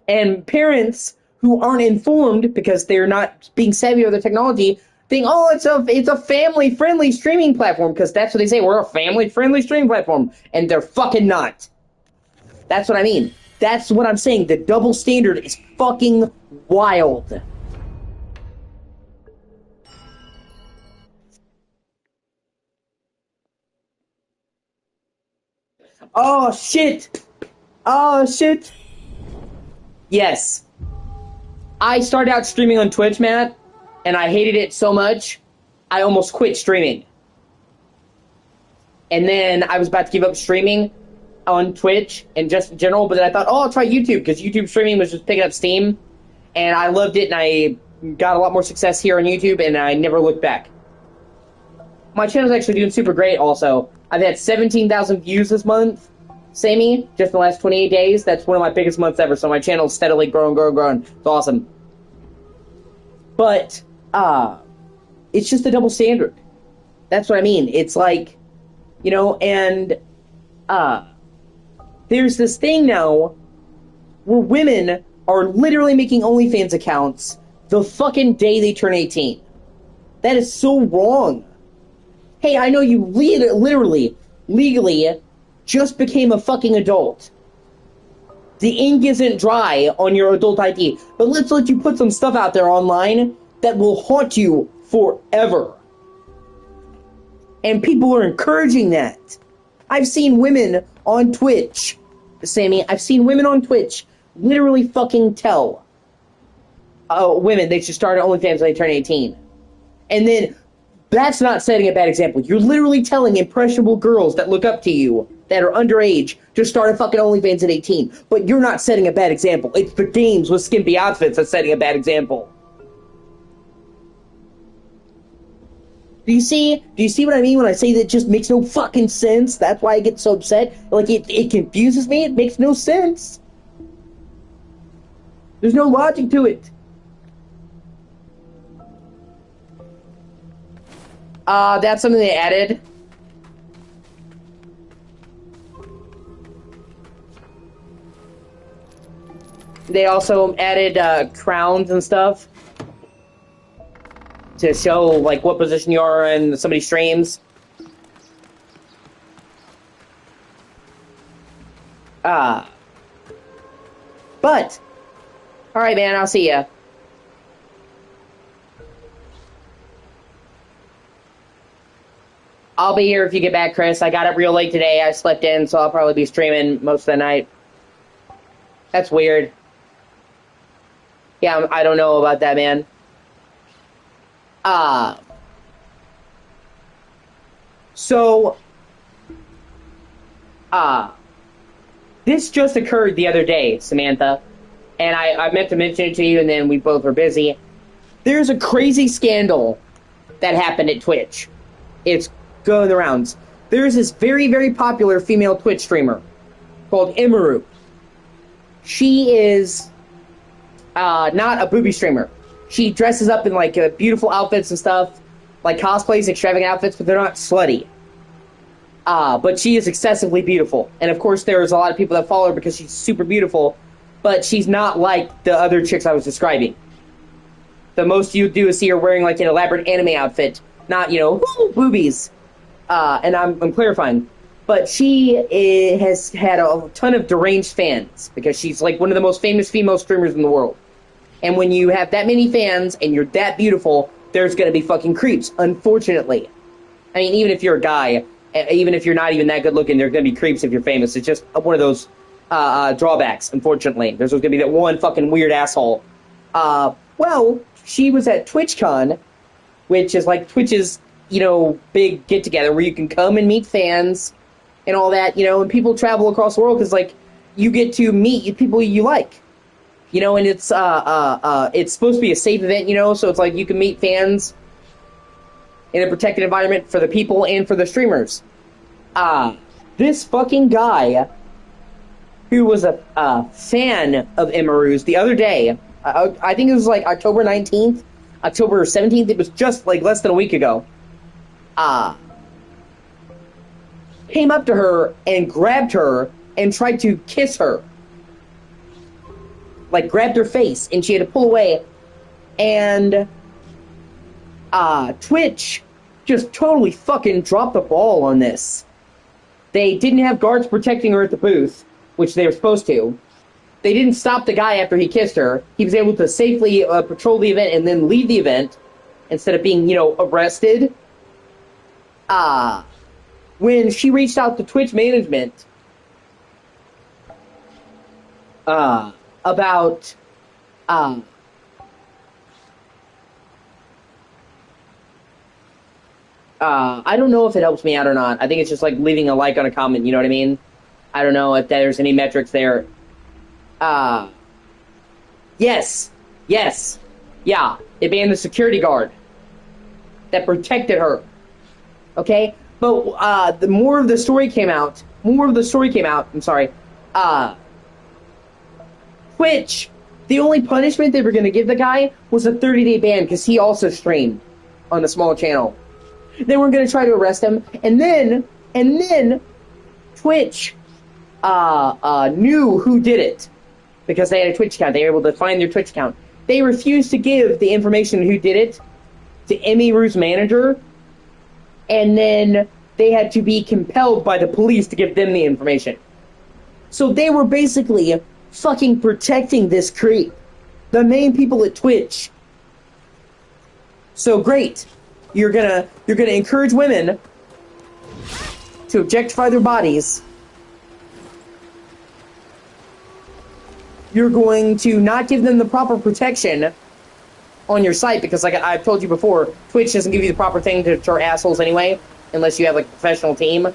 A: And parents who aren't informed because they're not being savvy with the technology think, oh, it's a family-friendly streaming platform, because that's what they say, we're a family-friendly streaming platform, and they're fucking not. That's what I mean. That's what I'm saying. The double standard is fucking wild. Oh, shit. Oh, shit. Yes. I started out streaming on Twitch, Matt, and I hated it so much, I almost quit streaming. And then I was about to give up streaming on Twitch and just in general, but then I thought, oh, I'll try YouTube, because YouTube streaming was just picking up steam, and I loved it, and I got a lot more success here on YouTube, and I never looked back. My channel's actually doing super great, also. I've had 17,000 views this month, Sammy, just in the last 28 days. That's one of my biggest months ever, so my channel's steadily growing. It's awesome. But, it's just a double standard. That's what I mean. It's like, you know, and, there's this thing now where women are literally making OnlyFans accounts the fucking day they turn 18. That is so wrong. Hey, I know you literally, legally, just became a fucking adult. The ink isn't dry on your adult ID, but let's let you put some stuff out there online that will haunt you forever. And people are encouraging that. I've seen women on Twitch, Sammy, I've seen women on Twitch literally fucking tell women they should start OnlyFans when they turn 18. And then, that's not setting a bad example. You're literally telling impressionable girls that look up to you, that are underage, to start a fucking OnlyFans at 18. But you're not setting a bad example. It's the games with skimpy outfits that's setting a bad example. Do you see what I mean when I say that it just makes no fucking sense? That's why I get so upset. Like, it confuses me. It makes no sense. There's no logic to it. That's something they added. They also added, crowns and stuff to show, like, what position you are in somebody's streams. But, alright, man, I'll see ya. I'll be here if you get back, Chris. I got up real late today. I slept in, so I'll probably be streaming most of the night. That's weird. Yeah, I don't know about that, man. So, this just occurred the other day, Samantha, and I meant to mention it to you, and then we both were busy. There's a crazy scandal that happened at Twitch. It's going the rounds. There's this very, very popular female Twitch streamer called Imaru. She is not a booby streamer. She dresses up in like beautiful outfits and stuff, like cosplays, extravagant outfits, but they're not slutty. But she is excessively beautiful. And of course there's a lot of people that follow her because she's super beautiful, but she's not like the other chicks I was describing. The most you do is see her wearing like an elaborate anime outfit, not, you know, boobies. And I'm clarifying. But she has had a ton of deranged fans because she's like one of the most famous female streamers in the world. And when you have that many fans and you're that beautiful, there's going to be fucking creeps, unfortunately. I mean, even if you're a guy, even if you're not even that good looking, there are going to be creeps if you're famous. It's just one of those drawbacks, unfortunately. There's going to be that one fucking weird asshole. Well, she was at TwitchCon, which is like Twitch's, you know, big get-together where you can come and meet fans and all that, you know, and people travel across the world because, like, you get to meet people you like, you know, and it's supposed to be a safe event, you know, so it's like you can meet fans in a protected environment for the people and for the streamers. This fucking guy who was a fan of Imaru's the other day, I think it was like October 19th, October 17th, it was just like less than a week ago, came up to her and grabbed her and tried to kiss her. Like, grabbed her face, and she had to pull away. And Twitch just totally fucking dropped the ball on this. They didn't have guards protecting her at the booth, which they were supposed to. They didn't stop the guy after he kissed her. He was able to safely patrol the event and then leave the event instead of being, you know, arrested. When she reached out to Twitch management about I don't know if it helps me out or not. I think it's just like leaving a like on a comment, you know what I mean? I don't know if there's any metrics there. Yes, yeah, it banned the security guard that protected her. Okay? But the more of the story came out, I'm sorry, Twitch, the only punishment they were going to give the guy was a 30-day ban because he also streamed on the small channel. They weren't going to try to arrest him, and then Twitch knew who did it because they had a Twitch account. They were able to find their Twitch account. They refused to give the information who did it to Emiru's manager, and then they had to be compelled by the police to give them the information. So they were basically fucking protecting this creep. The main people at Twitch. So great. You're gonna encourage women to objectify their bodies. You're going to not give them the proper protection on your site because, like I've told you before, Twitch doesn't give you the proper thing to deter assholes anyway, unless you have like a professional team.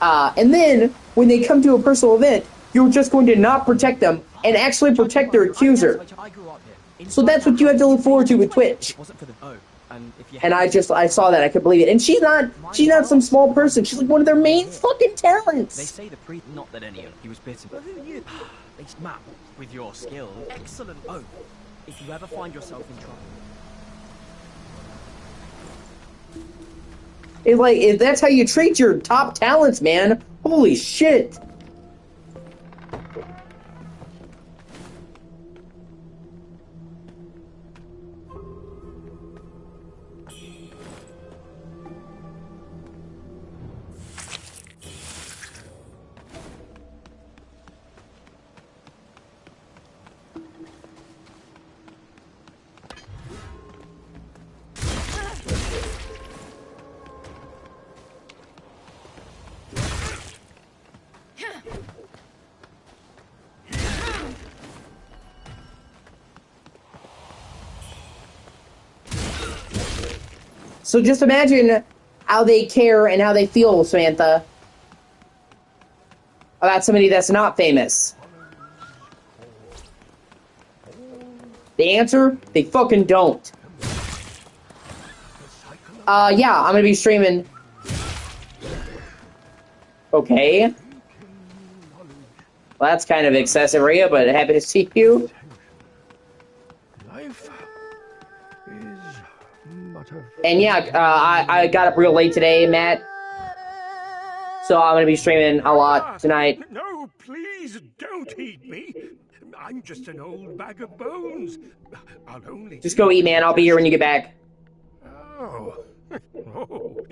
A: And then when they come to a personal event, you're just going to not protect them and actually protect their accuser. So that's what you have to look forward to with Twitch. And I saw that, I could believe it. And she's not some small person. She's like one of their main fucking talents.
I: They say the priest, not that any of he was bitten. But who knew? It's Matt, with your skills, excellent oath. If you ever find yourself in trouble.
A: It's like, that's how you treat your top talents, man. Holy shit. So just imagine how they care and how they feel, Samantha, about somebody that's not famous. The answer? They fucking don't. Yeah, I'm gonna be streaming. Okay. Well, that's kind of excessive, Rhea, but happy to see you. And yeah, I got up real late today, Matt. So I'm gonna be streaming a lot tonight.
E: No, please don't eat me. I'm just an old bag of bones. I'll only...
A: Just go eat, man. I'll be here when you get back.
E: Oh. Oh.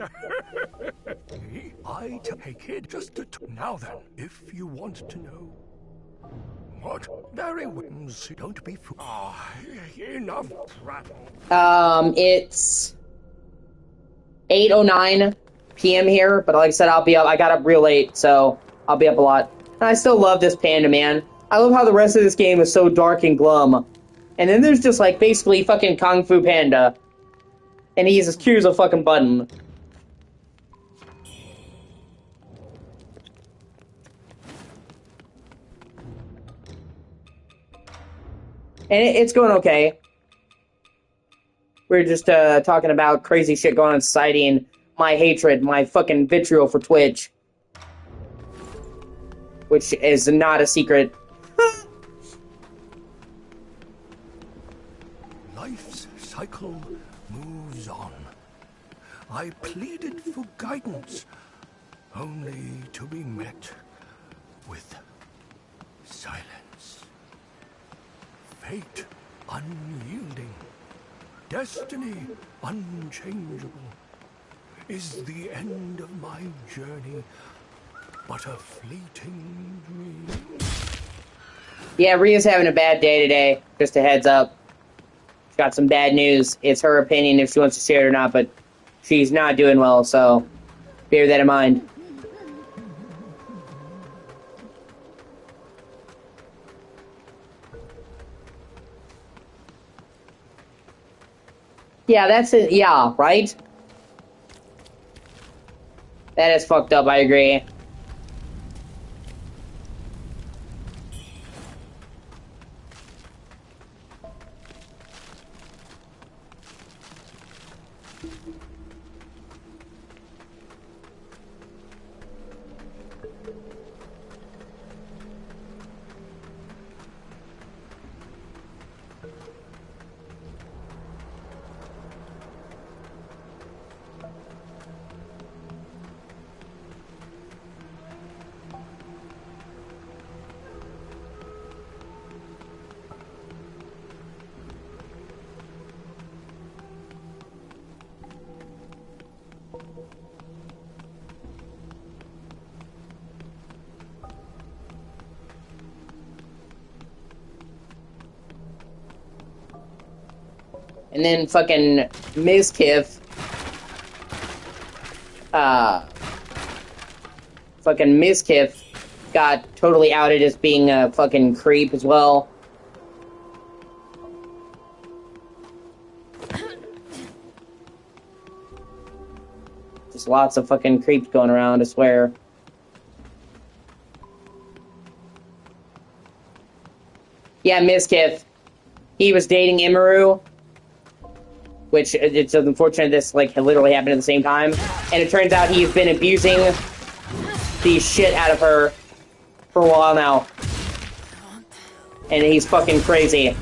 E: I take it just to... Now then, if you want to know... What? Very whimsy. Don't be fool. Ah, enough prattle.
A: It's 8:09 p.m. here, but like I said, I'll be up. I got up real late, so I'll be up a lot. And I still love this panda, man. I love how the rest of this game is so dark and glum. And then there's just, like, basically fucking Kung Fu Panda. And he's as cute as a fucking button. And it's going okay. We're just talking about crazy shit going on in society and my hatred, my fucking vitriol for Twitch. Which is not a secret.
E: Life's cycle moves on. I pleaded for guidance, only to be met with silence. Fate unyielding, destiny unchangeable. Is the end of my journey but a fleeting dream?
A: Yeah, Rhea's having a bad day today. Just a heads up. She's got some bad news. It's her opinion if she wants to share it or not, but she's not doing well, so bear that in mind. Yeah, that's it. Yeah, right? That is fucked up, I agree. And then fucking Mizkif, fucking Mizkif got totally outed as being a fucking creep as well. Just lots of fucking creeps going around, I swear. Yeah, Mizkif. He was dating Imaru. Which, it's unfortunate this, like, literally happened at the same time. And it turns out he's been abusing the shit out of her for a while now. And he's fucking crazy.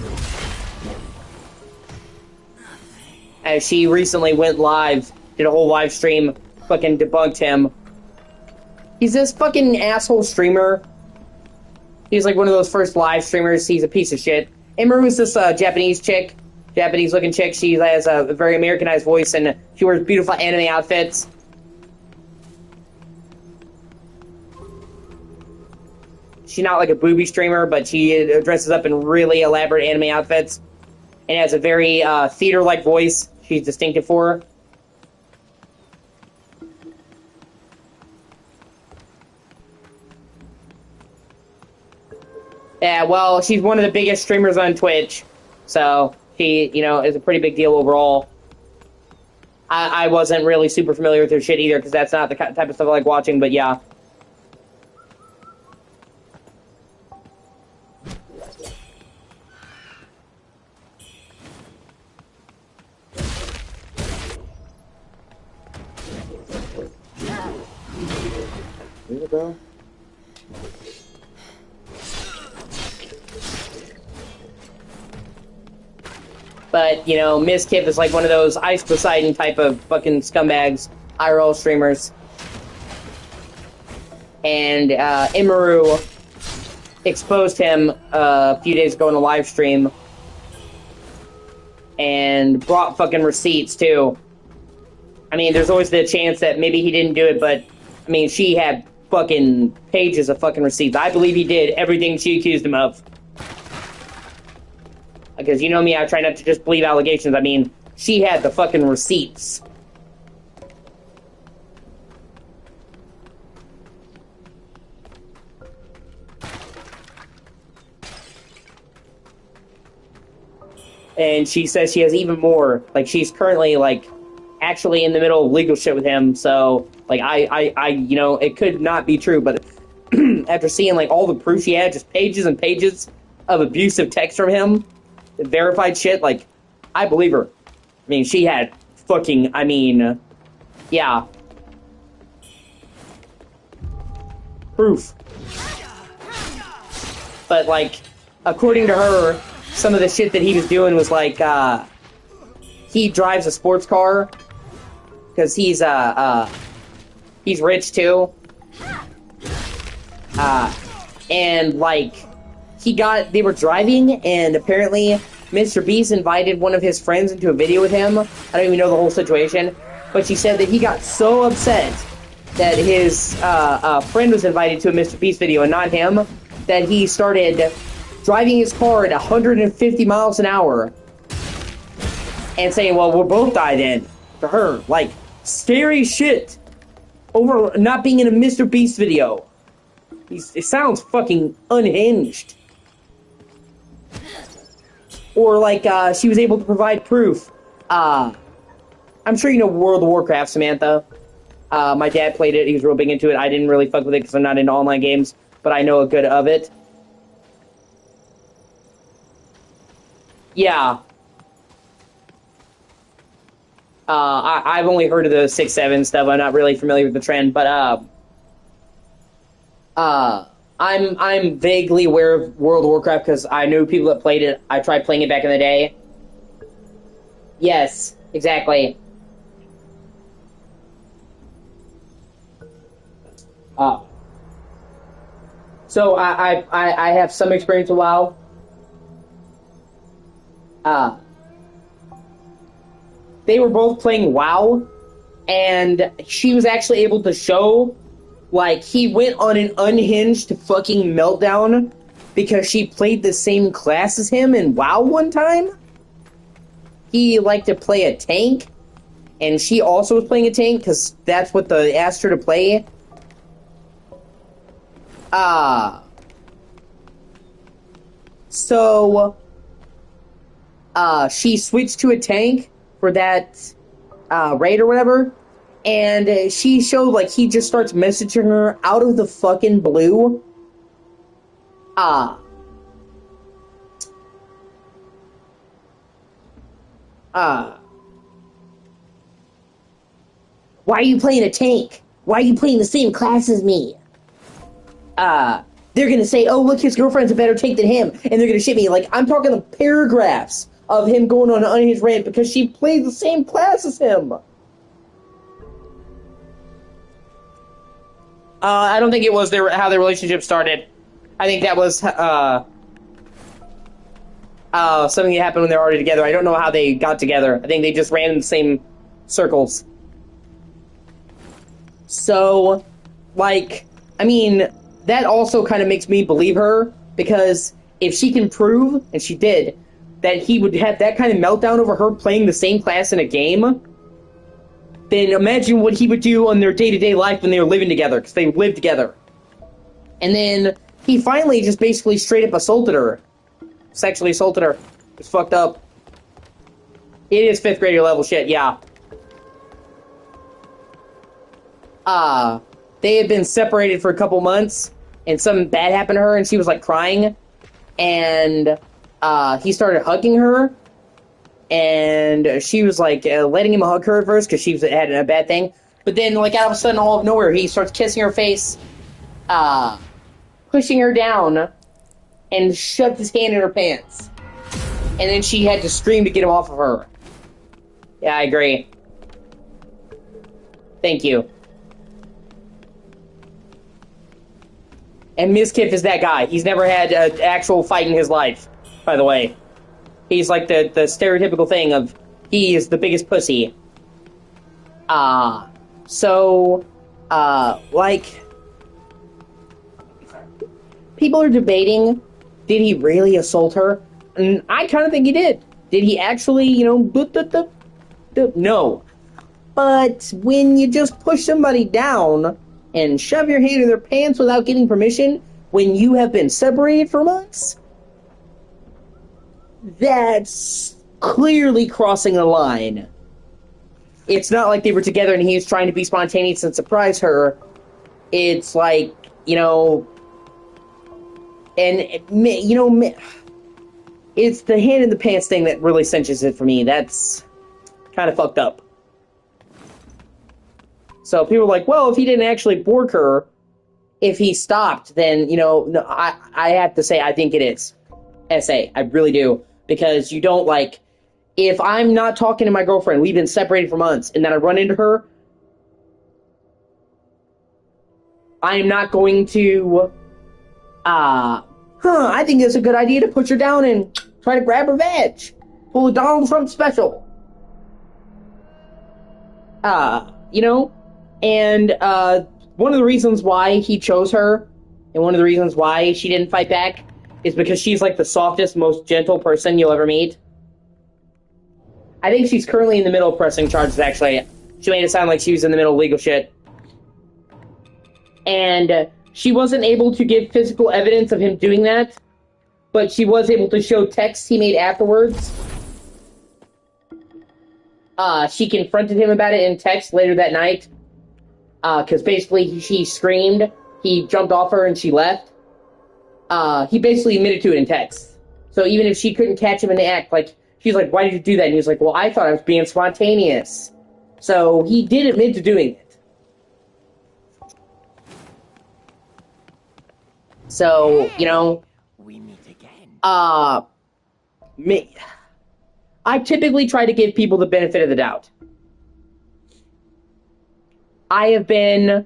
A: As she recently went live, did a whole live stream, fucking debunked him. He's this fucking asshole streamer. He's like one of those first live streamers. He's a piece of shit. Imaru's this Japanese chick. Japanese-looking chick. She has a very Americanized voice, and she wears beautiful anime outfits. She's not like a booby streamer, but she dresses up in really elaborate anime outfits, and has a very theater-like voice. She's distinctive for her. Yeah, well, she's one of the biggest streamers on Twitch, so she, you know, is a pretty big deal overall. I wasn't really super familiar with her shit either, because that's not the type of stuff I like watching, but yeah. Bro. But, you know, Miss Kip is like one of those Ice Poseidon type of fucking scumbags, IRL streamers. And Imaru exposed him a few days ago in a live stream. And brought fucking receipts, too. I mean, there's always the chance that maybe he didn't do it, but, I mean, she had fucking pages of fucking receipts. I believe he did everything she accused him of. Because you know me, I try not to just believe allegations. I mean, she had the fucking receipts. And she says she has even more. Like, she's currently, like, actually in the middle of legal shit with him. So, like, I you know, it could not be true. But after seeing, like, all the proof she had, just pages and pages of abusive text from him, verified shit, like, I believe her. I mean, she had fucking, I mean, yeah. Proof. But, like, according to her, some of the shit that he was doing was, like, he drives a sports car, because he's rich, too. And, like, they were driving, and apparently Mr. Beast invited one of his friends into a video with him. I don't even know the whole situation, but she said that he got so upset that his friend was invited to a Mr. Beast video and not him, that he started driving his car at 150 miles an hour and saying, well, we'll both die then, to her. Like, scary shit over not being in a Mr. Beast video. It sounds fucking unhinged. Or, like, she was able to provide proof. I'm sure you know World of Warcraft, Samantha. My dad played it. He was real big into it. I didn't really fuck with it because I'm not into online games, but I know a good of it. Yeah. I've only heard of the 6-7 stuff. I'm not really familiar with the trend, but, I'm vaguely aware of World of Warcraft because I knew people that played it. I tried playing it back in the day. Yes, exactly. So I have some experience with WoW. They were both playing WoW, and she was actually able to show, like, he went on an unhinged fucking meltdown because she played the same class as him in WoW one time. He liked to play a tank, and she also was playing a tank because that's what they asked her to play. So, she switched to a tank for that, raid or whatever, and she showed, like, he just starts messaging her out of the fucking blue. Why are you playing a tank? Why are you playing the same class as me? They're gonna say, oh, look, his girlfriend's a better tank than him, and they're gonna shit me. Like, I'm talking the paragraphs of him going on an unhinged rant because she plays the same class as him. I don't think it was how their relationship started. I think that was something that happened when they were already together. I don't know how they got together. I think they just ran in the same circles. So, like, I mean, that also kind of makes me believe her, because if she can prove, and she did, that he would have that kind of meltdown over her playing the same class in a game, then imagine what he would do on their day-to-day life when they were living together, because they lived together. And then he finally just basically straight up assaulted her. Sexually assaulted her. It's fucked up. It is 5th grader level shit, yeah. they had been separated for a couple months, and something bad happened to her, and she was, like, crying, and, he started hugging her, and she was, like, letting him hug her at first, because had a bad thing, but then, like, out of a sudden, all of nowhere, he starts kissing her face, pushing her down, and shoved his hand in her pants. And then she had to scream to get him off of her. Yeah, I agree. Thank you. And Mizkif is that guy. He's never had an actual fight in his life, by the way. He's like the stereotypical thing of, he is the biggest pussy. Like, people are debating, did he really assault her? And I kind of think he did. Did he actually, no. But when you just push somebody down and shove your hand in their pants without getting permission, when you have been separated for months, that's clearly crossing a line. It's not like they were together and he was trying to be spontaneous and surprise her. It's like, it's the hand in the pants thing that really cinches it for me. That's kind of fucked up. So people are like, well, if he didn't actually bork her, if he stopped, then, no, I have to say, I think it is. SA, I really do. Because you don't, like, if I'm not talking to my girlfriend, we've been separated for months, and then I run into her, I am not going to, I think it's a good idea to push her down and try to grab her veg. Pull a Donald Trump special. And, one of the reasons why he chose her, and one of the reasons why she didn't fight back, is because she's, like, the softest, most gentle person you'll ever meet. I think she's currently in the middle of pressing charges, actually. She made it sound like she was in the middle of legal shit. And she wasn't able to give physical evidence of him doing that, but she was able to show texts he made afterwards. She confronted him about it in text later that night. Because basically she screamed, he jumped off her, and she left. He basically admitted to it in text. So even if she couldn't catch him in the act, like, she's like, why did you do that? And he was like, well, I thought I was being spontaneous. So he did admit to doing it. So,
D: we meet again.
A: I typically try to give people the benefit of the doubt. I have been,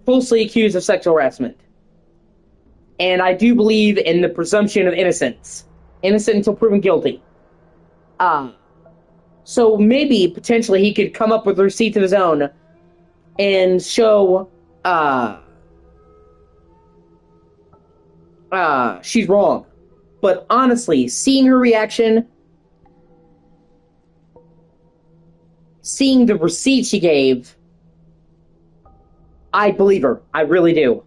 A: falsely accused of sexual harassment. And I do believe in the presumption of innocence. Innocent until proven guilty. So maybe, potentially, he could come up with receipts of his own and show, she's wrong. But honestly, seeing her reaction, seeing the receipt she gave, I believe her. I really do.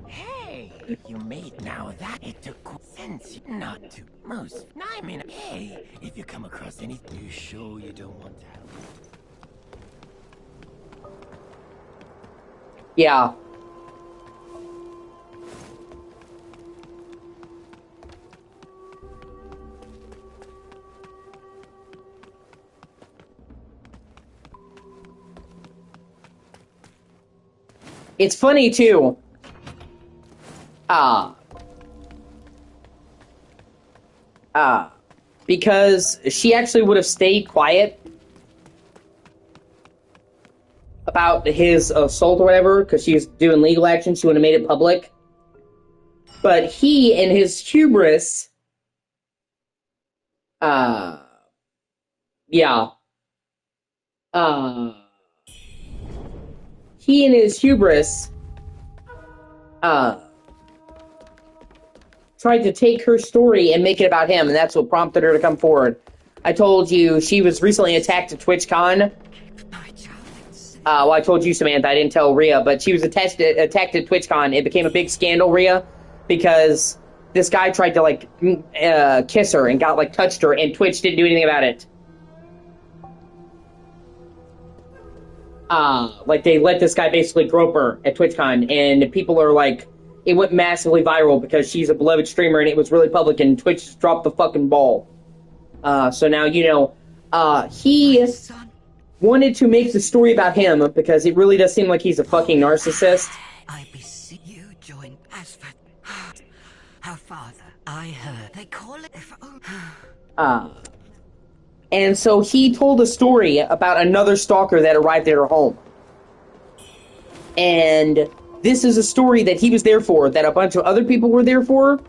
D: Hey, you made now that it took sense not to most. I mean, hey, if you come across anything, you sure you don't want to help?
A: Yeah. It's funny, too. Because she actually would have stayed quiet about his assault or whatever, because she was doing legal action, she would have made it public. But he, in his hubris, he in his hubris, tried to take her story and make it about him, and that's what prompted her to come forward. I told you she was recently attacked at TwitchCon. Well, I told you, Samantha, I didn't tell Rhea, but she was attacked at TwitchCon. It became a big scandal, Rhea, because this guy tried to, like, kiss her and got, like, touched her, and Twitch didn't do anything about it. like they let this guy basically grope her at TwitchCon, and people are like, it went massively viral because she's a beloved streamer and it was really public, and Twitch just dropped the fucking ball. So now, you know, he wanted to make the story about him because it really does seem like he's a fucking narcissist.
B: I beseech you join as for her father. I heard they call it
A: And so he told a story about another stalker that arrived at her home. And this is a story that he was there for, that a bunch of other people were there for.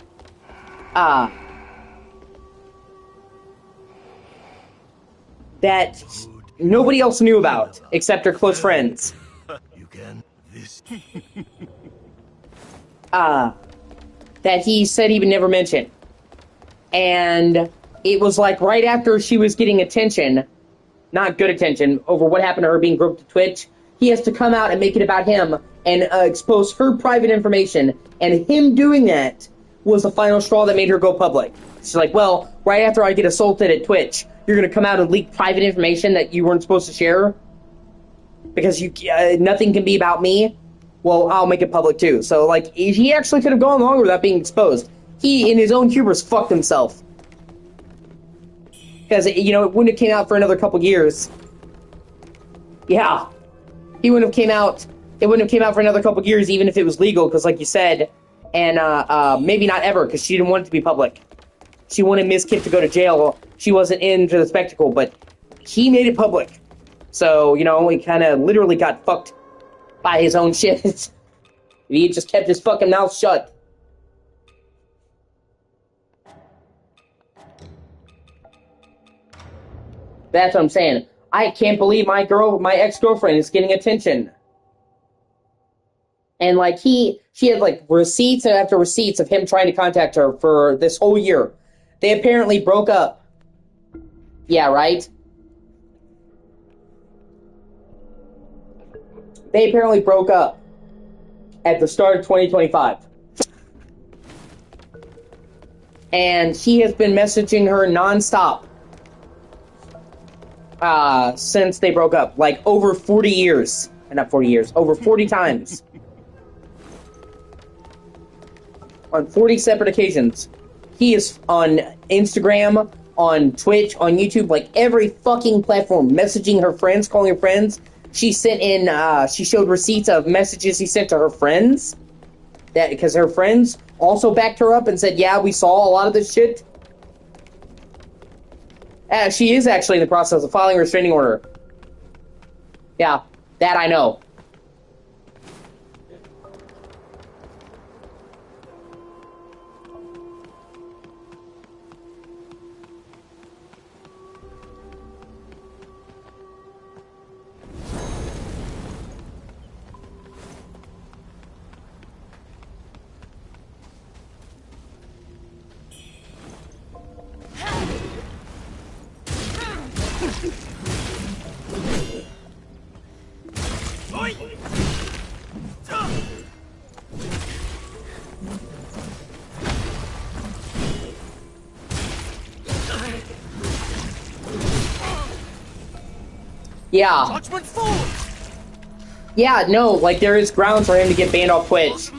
A: That nobody else knew about, except her close friends.
E: You can this.
A: That he said he would never mention. And it was like right after she was getting attention, not good attention, over what happened to her being groped to Twitch, he has to come out and make it about him and expose her private information. And him doing that was the final straw that made her go public. She's like, well, right after I get assaulted at Twitch, you're going to come out and leak private information that you weren't supposed to share? Because you nothing can be about me? Well, I'll make it public too. So, like, he actually could have gone longer without being exposed. He, in his own hubris, fucked himself. Because, you know, it wouldn't have came out for another couple years. Yeah. He wouldn't have came out... It wouldn't have came out for another couple years, even if it was legal, because, like you said, and, maybe not ever, because she didn't want it to be public. She wanted Ms. Kip to go to jail. She wasn't into the spectacle, but he made it public. So, you know, he kind of literally got fucked by his own shit. If he just kept his fucking mouth shut. That's what I'm saying. I can't believe my ex-girlfriend is getting attention. And, like, she had, like, receipts after receipts of him trying to contact her for this whole year. They apparently broke up. Yeah, right? They apparently broke up at the start of 2025. And he has been messaging her nonstop since they broke up. Like, over 40 years. Not 40 years. Over 40 times. On 40 separate occasions. He is on Instagram, on Twitch, on YouTube, like every fucking platform, messaging her friends, calling her friends. She sent in, she showed receipts of messages he sent to her friends. That because her friends also backed her up and said, yeah, we saw a lot of this shit. She is actually in the process of filing a restraining order. Yeah, that I know. Yeah. Yeah, no, like, there is grounds for him to get banned off Twitch.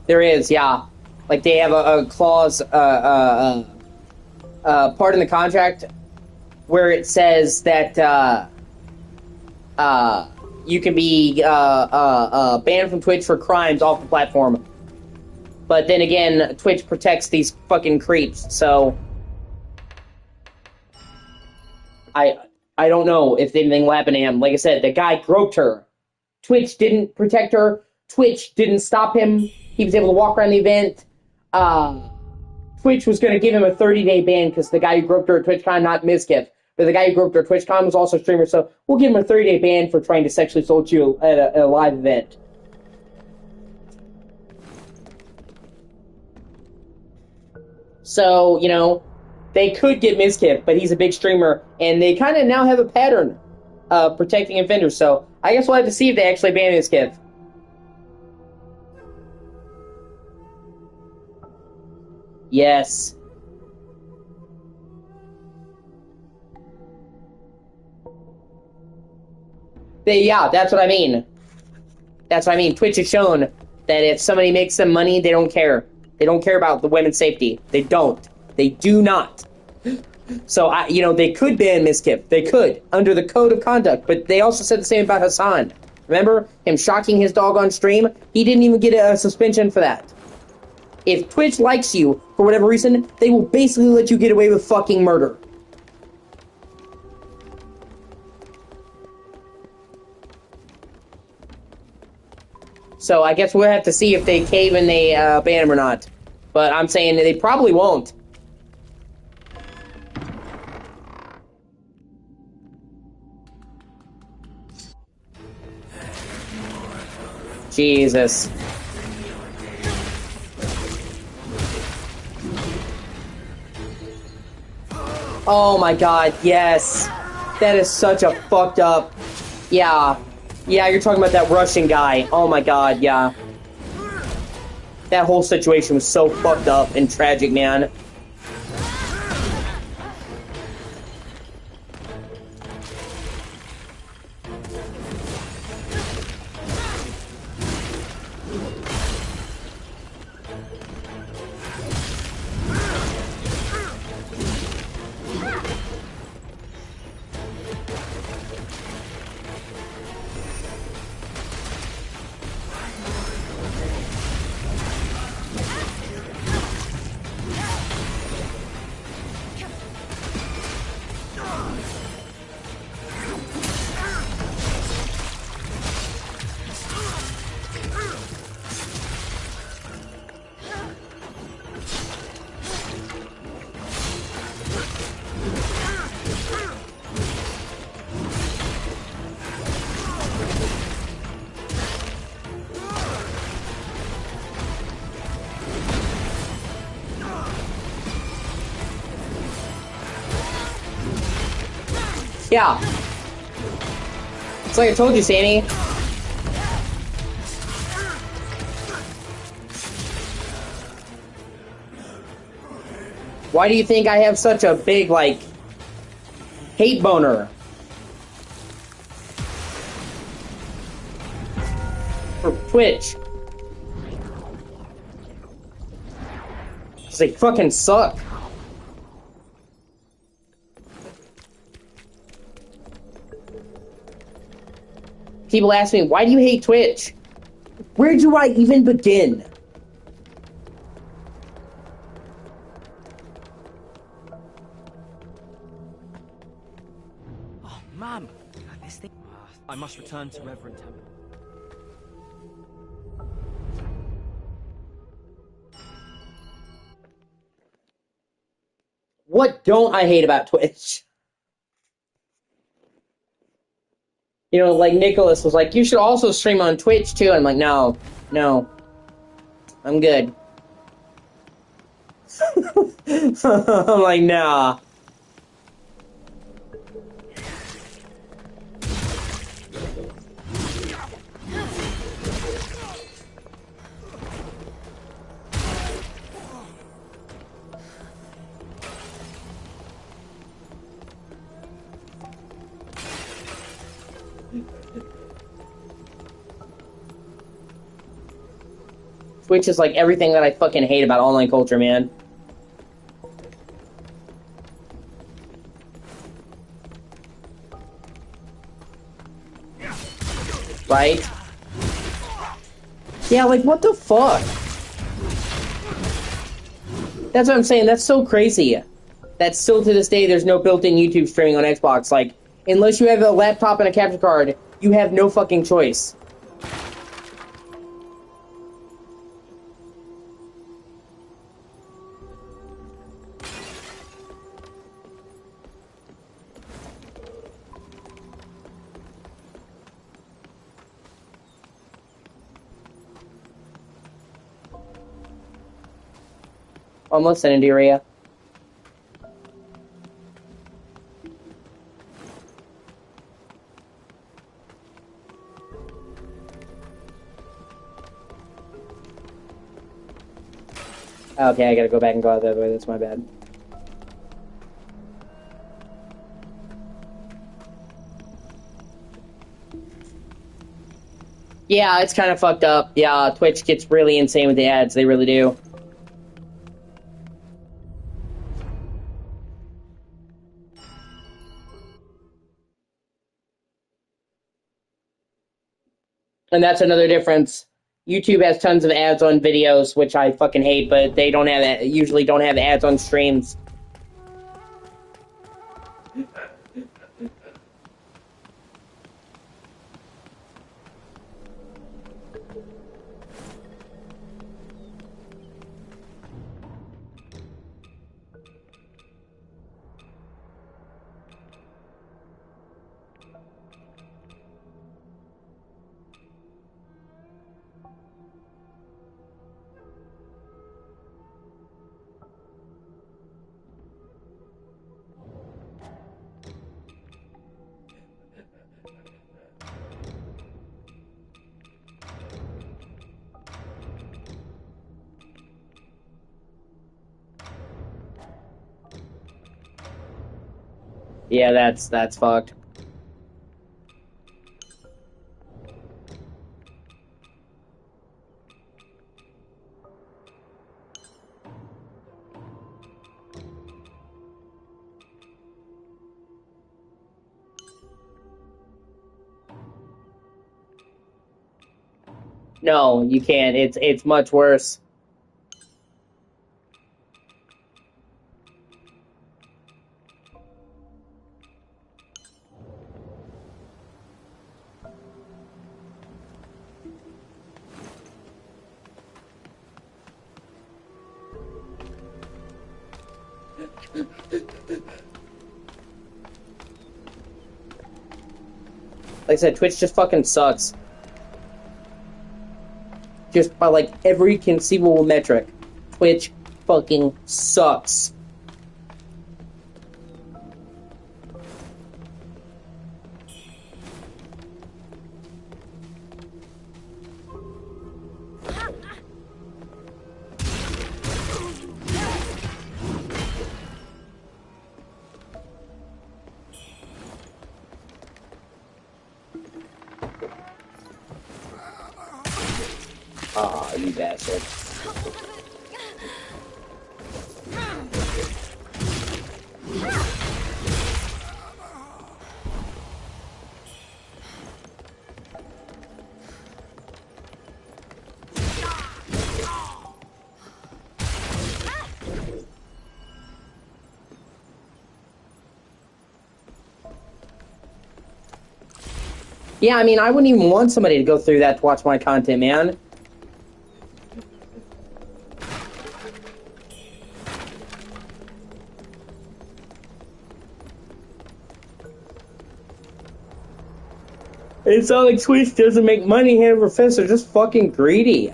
A: There is, yeah. Like, they have a clause, part in the contract where it says that, you can be, banned from Twitch for crimes off the platform. But then again, Twitch protects these fucking creeps, so... I don't know if anything will happen to him. Like I said, the guy groped her. Twitch didn't protect her. Twitch didn't stop him. He was able to walk around the event. Twitch was going to give him a 30-day ban because the guy who groped her at TwitchCon, not Mizkif, but the guy who groped her at TwitchCon was also a streamer, so we'll give him a 30-day ban for trying to sexually assault you at a live event. So, you know, they could get Mizkif, but he's a big streamer, and they kind of now have a pattern of protecting offenders, so I guess we'll have to see if they actually ban Mizkif. Yes. Yeah, that's what I mean. That's what I mean. Twitch has shown that if somebody makes some money, they don't care. They don't care about the women's safety. They don't. They do not. So, they could ban Miskif. They could, under the code of conduct. But they also said the same about Hassan. Remember him shocking his dog on stream? He didn't even get a suspension for that. If Twitch likes you, for whatever reason, they will basically let you get away with fucking murder. So I guess we'll have to see if they cave and they ban him or not. But I'm saying that they probably won't. Jesus. Oh my god, yes. That is such a fucked up... Yeah. Yeah, you're talking about that Russian guy. Oh my god, yeah. That whole situation was so fucked up and tragic, man. Yeah. It's like I told you, Sammy. Why do you think I have such a big, hate boner? For Twitch. They fucking suck. People ask me, why do you hate Twitch? Where do I even begin?
I: Oh, Mum! This thing... I must return to Reverend Temple.
A: What don't I hate about Twitch? Like Nicholas was like, you should also stream on Twitch too. I'm like, no, I'm good. I'm like, nah. Twitch is like everything that I fucking hate about online culture, man. Right? Yeah, what the fuck? That's what I'm saying, that's so crazy. That still to this day, there's no built-in YouTube streaming on Xbox. Unless you have a laptop and a capture card, you have no fucking choice. Almost an Enderia. Okay, I gotta go back and go out that way. That's my bad. Yeah, it's kind of fucked up. Yeah, Twitch gets really insane with the ads. They really do. And that's another difference. YouTube has tons of ads on videos, which I fucking hate, but they don't have usually don't have ads on streams. Yeah, that's fucked. No, you can't. It's much worse. Like I said, Twitch just fucking sucks. Just by like every conceivable metric, Twitch fucking sucks. Ah, you bastard. Yeah, I mean, I wouldn't even want somebody to go through that to watch my content, man. It's not like Twitch doesn't make money hand over fist. They're just fucking greedy.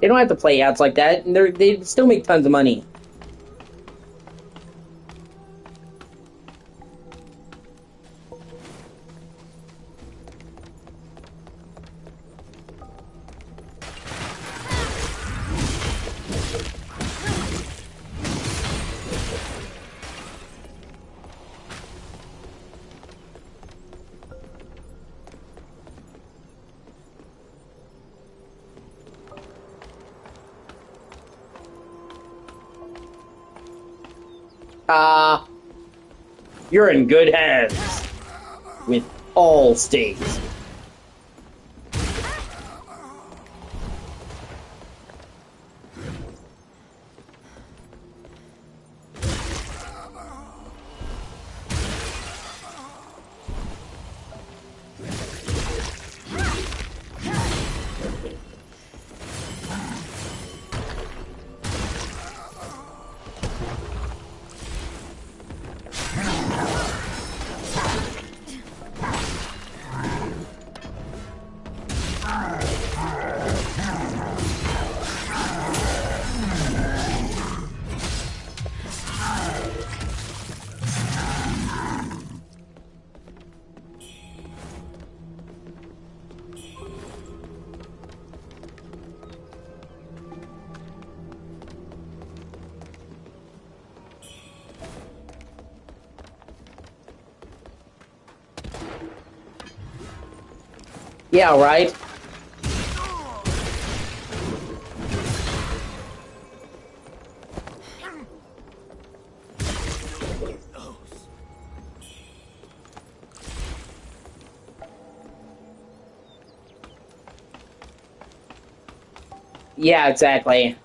A: They don't have to play ads like that, and they still make tons of money. You're in good hands with all states. Yeah, right? Yeah, exactly.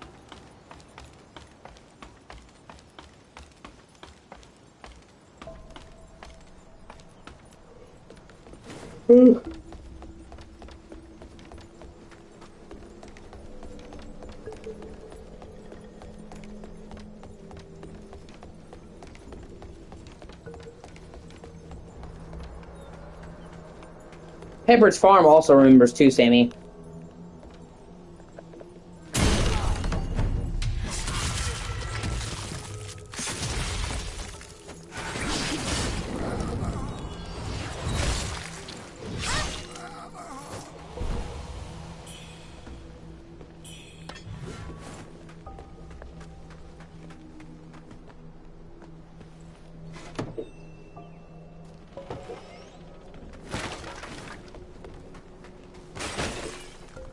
A: Pepperidge Farm also remembers too, Sammy.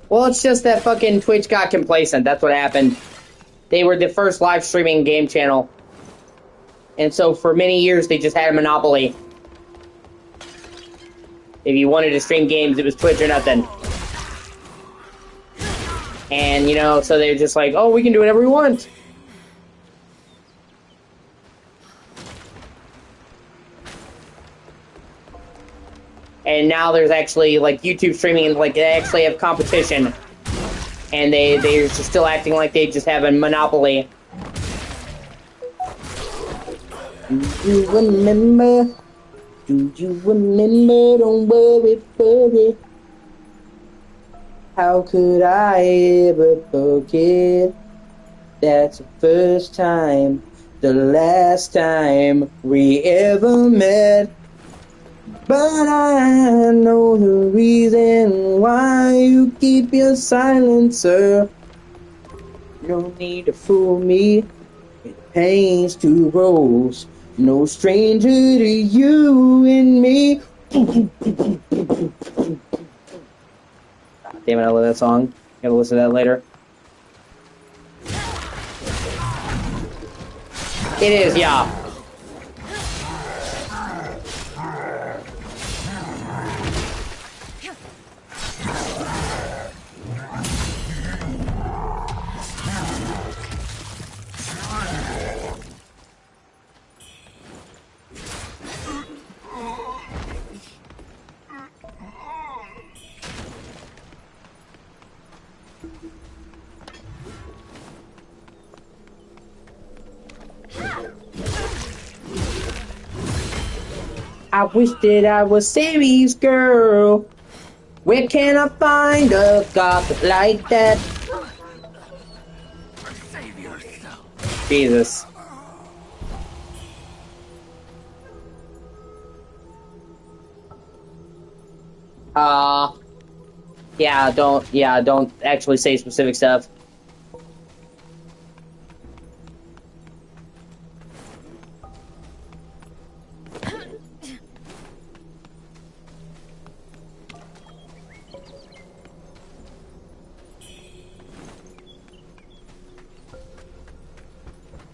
A: Well, it's just that fucking Twitch got complacent. That's what happened. They were the first live streaming game channel. And so for many years, they just had a monopoly. If you wanted to stream games, it was Twitch or nothing. And, you know, so they're just like, oh, we can do whatever we want. And now there's actually, like, YouTube streaming, and, like, they actually have competition. And they're just still acting like they just have a monopoly. Do you remember? Do you remember? Don't worry, buddy. How could I ever forget? That's the first time, the last time we ever met. But I know the reason why you keep your silence, sir. No need to fool me. It pains to rose. No stranger to you and me. God damn it, I love that song. Gotta listen to that later. It is, yeah. I wish that I was Sammy's girl. Where can I find a goth like that?
B: Save yourself.
A: Jesus. Yeah, don't actually say specific stuff.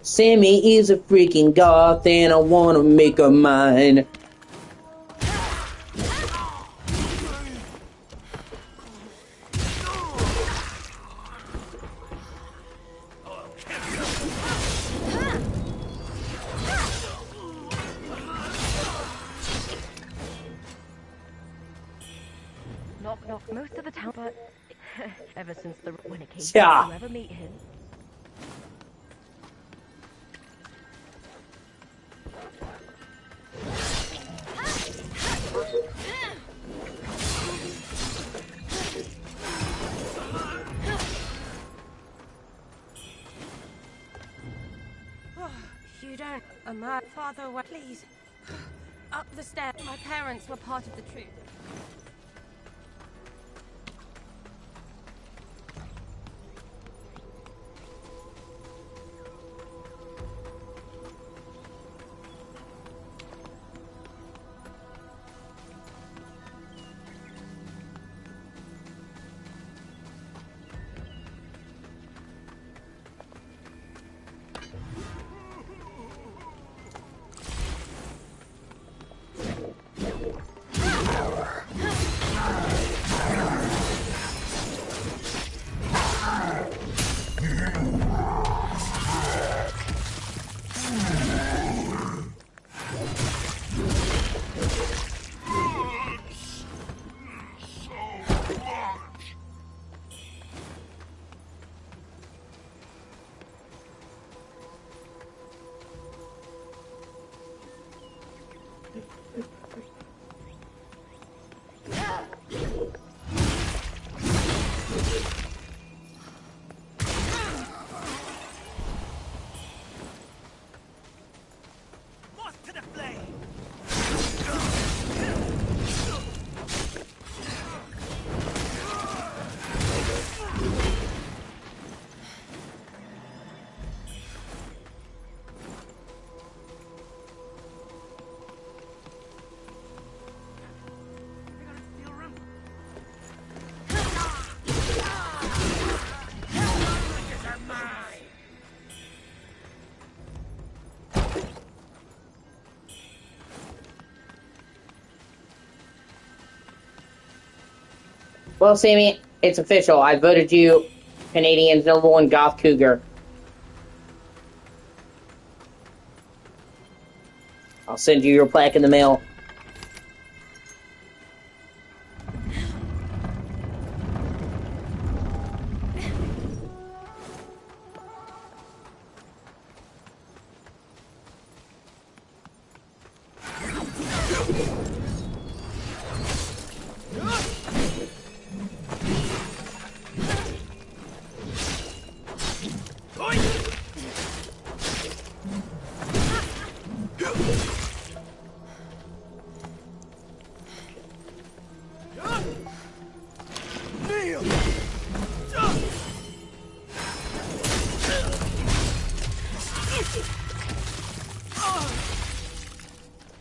A: Sammy is a freaking goth and I wanna make her mine.
J: Knock most of the town, but ever since the when it came
A: Yeah.
J: to you ever meet him.
G: You don't. My father, please. Up the stairs. My parents were part of the troop.
A: Well, Sammy, it's official. I voted you Canadian's #1 goth cougar. I'll send you your plaque in the mail.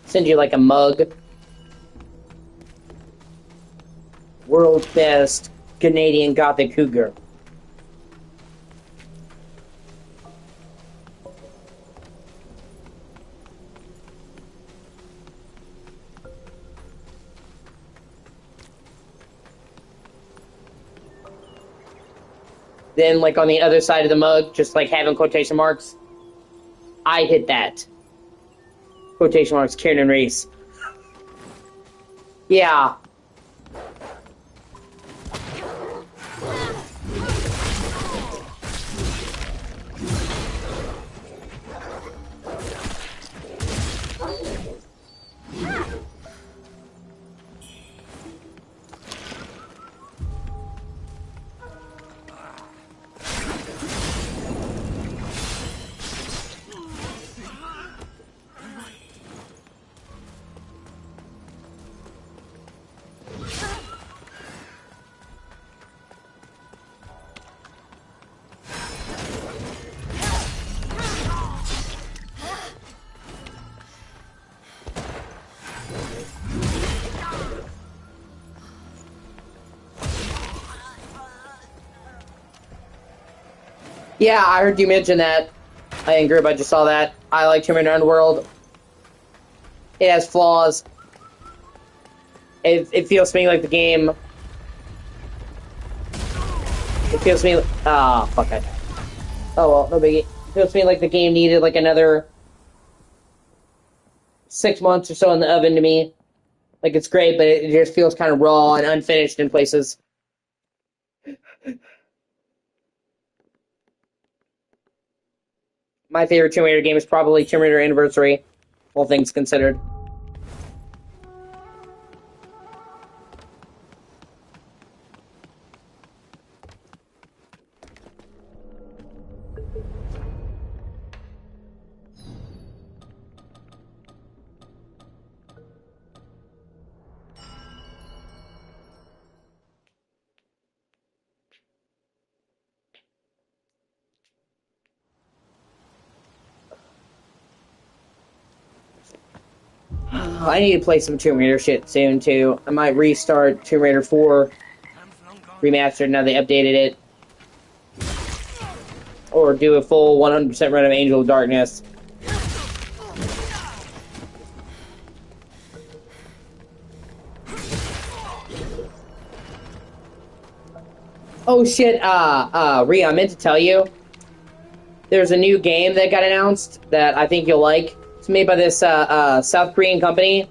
A: Send you like a mug. World's best Canadian Gothic Cougar. Then, like, on the other side of the mug, just like having quotation marks, I hit that. Quotation marks, Kieran Reese. Yeah. Yeah, I heard you mention that. I agree, but I just saw that. I like Tomb Raider Underworld. It has flaws. It feels to me like the game... It feels to me... Ah, fuck it. Oh well, no biggie. It feels to me like the game needed like another 6 months or so in the oven to me. Like, it's great, but it just feels kind of raw and unfinished in places. My favorite Tomb Raider game is probably Tomb Raider Anniversary, all things considered. I need to play some Tomb Raider shit soon, too. I might restart Tomb Raider 4 Remastered now they updated it. Or do a full 100% run of Angel of Darkness. Oh shit, Rhea, I meant to tell you. There's a new game that got announced that I think you'll like. It's made by this South Korean company,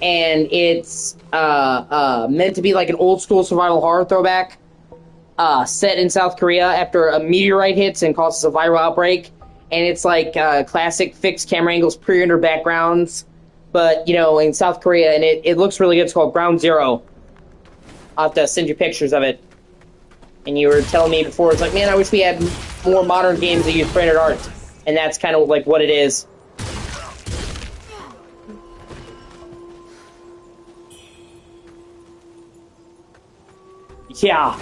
A: and it's meant to be like an old school survival horror throwback, set in South Korea after a meteorite hits and causes a viral outbreak. And it's like classic fixed camera angles, pre-rendered backgrounds, but you know, in South Korea, and it looks really good. It's called Ground Zero. I'll have to send you pictures of it. And you were telling me before, it's like, man, I wish we had more modern games that use printed art. And that's kind of like what it is. Yeah.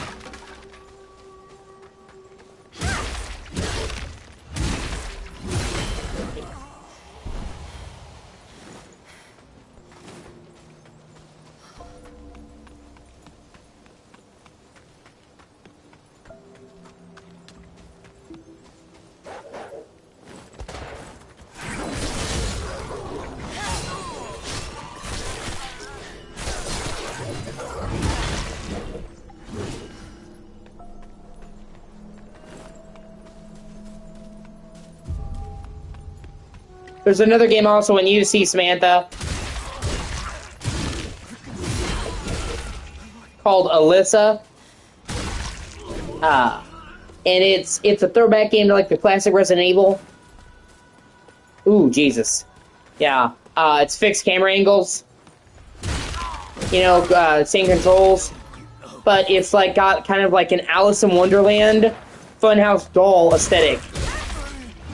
A: There's another game also in UC, Samantha, called Alyssa. And it's a throwback game to like the classic Resident Evil. Ooh, Jesus. Yeah. It's fixed camera angles. You know, same controls. But it's like got kind of like an Alice in Wonderland Funhouse doll aesthetic.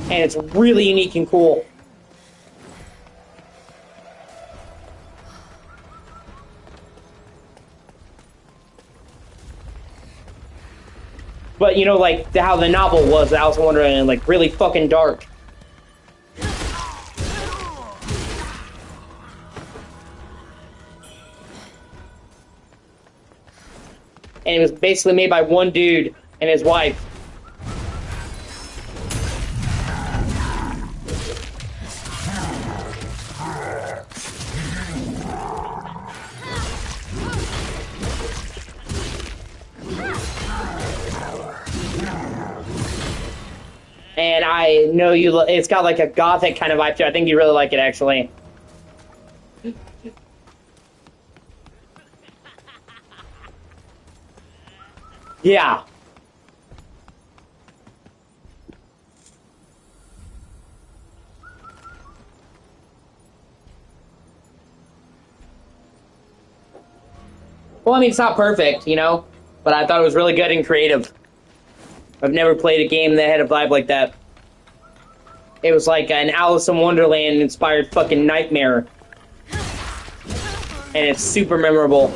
A: And it's really unique and cool. But, you know, like, how the novel was, Alice in Wonderland, like, really fucking dark. And it was basically made by one dude and his wife. And I know you. It's got like a gothic kind of vibe to it. I think you really like it, actually. Yeah. Well, I mean, it's not perfect, you know? But I thought it was really good and creative. I've never played a game that had a vibe like that. It was like an Alice in Wonderland inspired fucking nightmare. And it's super memorable.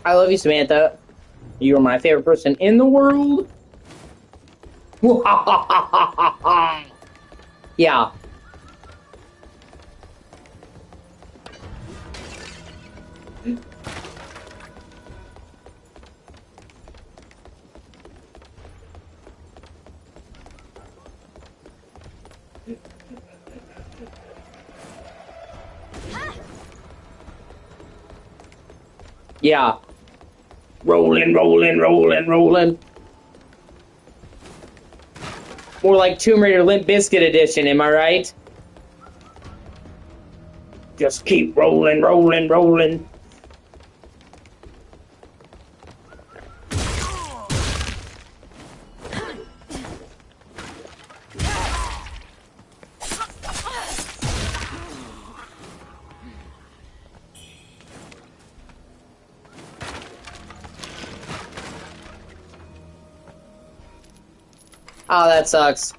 A: I love you, Samantha. You are my favorite person in the world. Yeah. Yeah. Rolling, rolling, rolling, rolling. More like Tomb Raider Limp Bizkit edition, am I right? Just keep rolling, rolling, rolling. Oh, that sucks.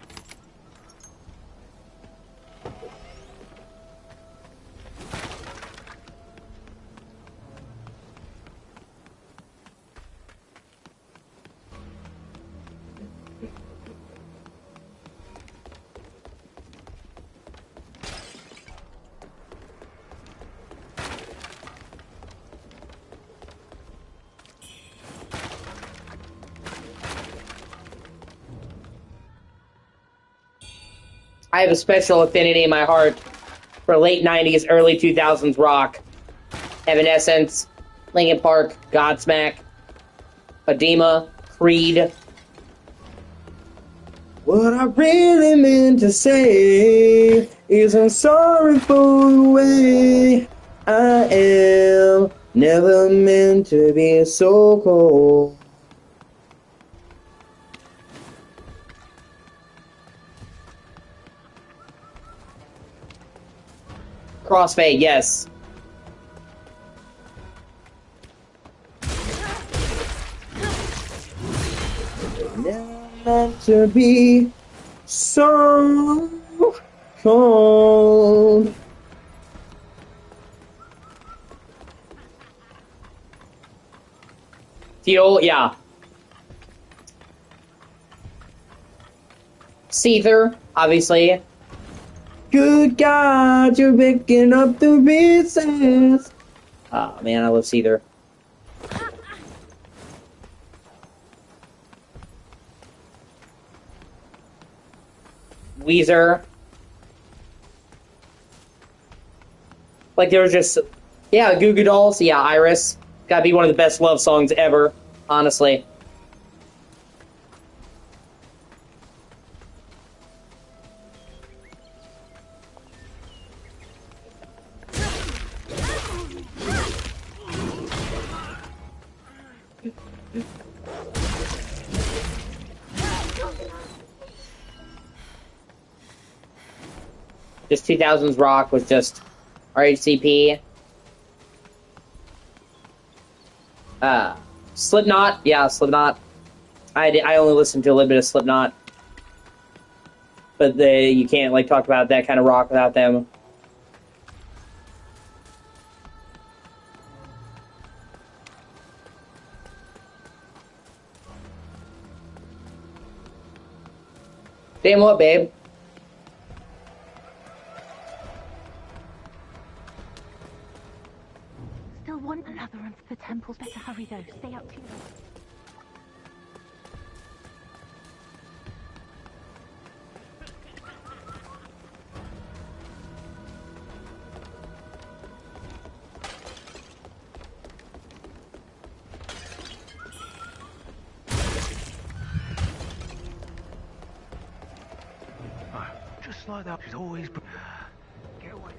A: I have a special affinity in my heart for late 90s, early 2000s rock. Evanescence, Linkin Park, Godsmack, Edema, Creed. What I really meant to say is I'm sorry for the way I am. Never meant to be so cold. Crossfade, yes. Never meant to be so cold. Fuel, yeah. Seether, obviously. Good God, you're picking up the pieces. Oh man, I love Seether. Weezer. Like there was just, yeah, Goo Goo Dolls, yeah, Iris. Gotta be one of the best love songs ever, honestly. Just 2000s rock was just RHCP. Slipknot, yeah, Slipknot. I only listened to a little bit of Slipknot, but you can't like talk about that kind of rock without them. Damn what, babe?
J: Still one another and the temples. Better hurry though. Stay up to your...
F: Just like that, she's always... Get away.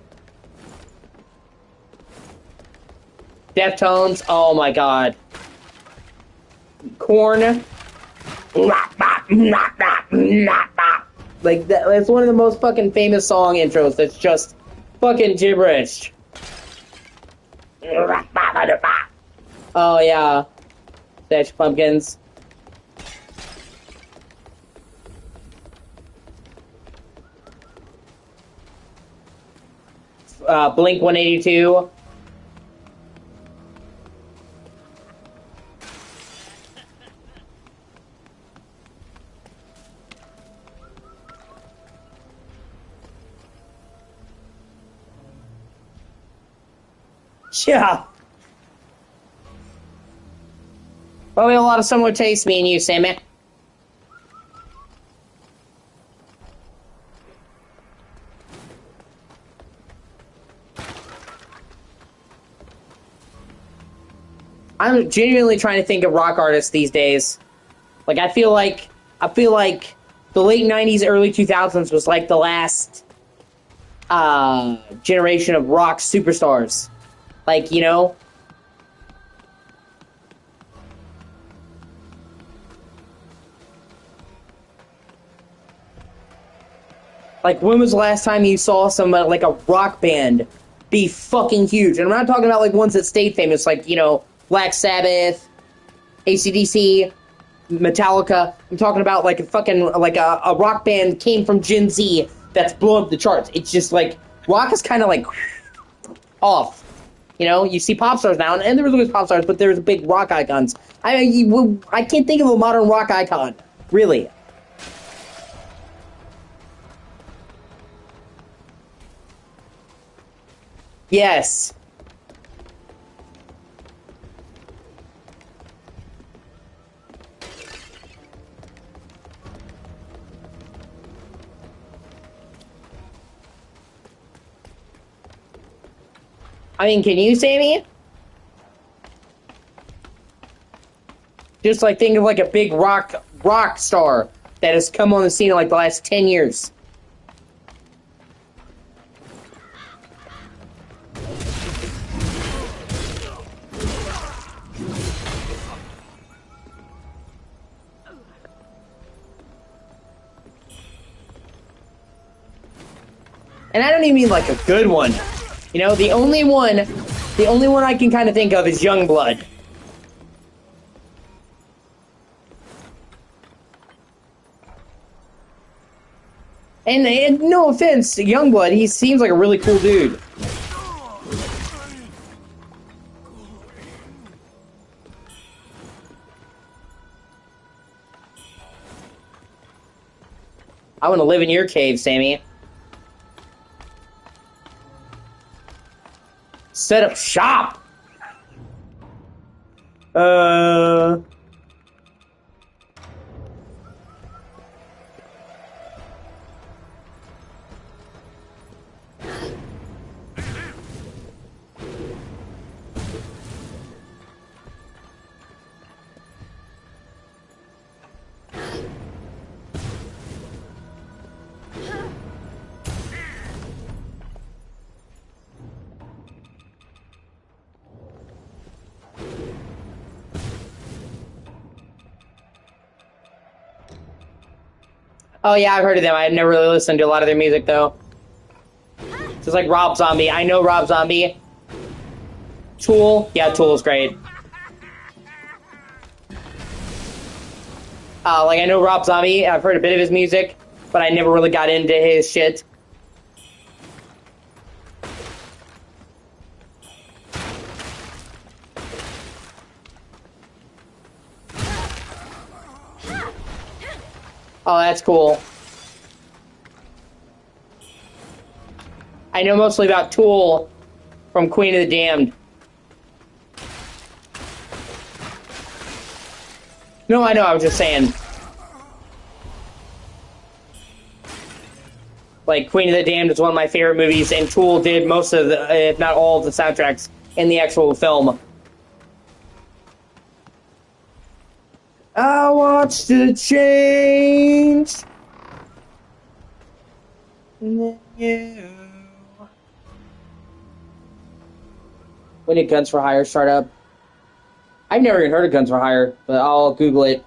A: Deftones, oh my god. Korn. Like, that's one of the most fucking famous song intros that's just fucking gibberish. Oh yeah. Dash Pumpkins. Blink 182. Yeah. Well, we have a lot of similar tastes, me and you, Sammy. I'm genuinely trying to think of rock artists these days. Like, I feel like the late 90s, early 2000s was like the last generation of rock superstars. Like, you know? Like, when was the last time you saw somebody, like a rock band, be fucking huge? And I'm not talking about, like, ones that stayed famous, like, you know, Black Sabbath, AC/DC, Metallica. I'm talking about, like, a fucking, like, a rock band came from Gen Z that's blown up the charts. It's just, like, rock is kind of, like, off. You know, you see pop stars now, and there was always pop stars, but there's big rock icons. I can't think of a modern rock icon, really. Yes. I mean, can you, Sammy? Just like think of like a big rock star that has come on the scene in like the last 10 years. And I don't even mean like a good one. You know, the only one I can kind of think of is Youngblood. And no offense to Youngblood, he seems like a really cool dude. I want to live in your cave, Sammy. Set up shop. Oh yeah, I've heard of them. I've never really listened to a lot of their music though. Just like Rob Zombie. I know Rob Zombie. Tool. Yeah, Tool's great. Like I know Rob Zombie. I've heard a bit of his music, but I never really got into his shit. Oh, that's cool. I know mostly about Tool from Queen of the Damned. No, I know, I was just saying. Like, Queen of the Damned is one of my favorite movies, and Tool did most of the, if not all of the soundtracks in the actual film. I watched the change. And then you. When did Guns for Hire start up? I've never even heard of Guns for Hire, but I'll Google it.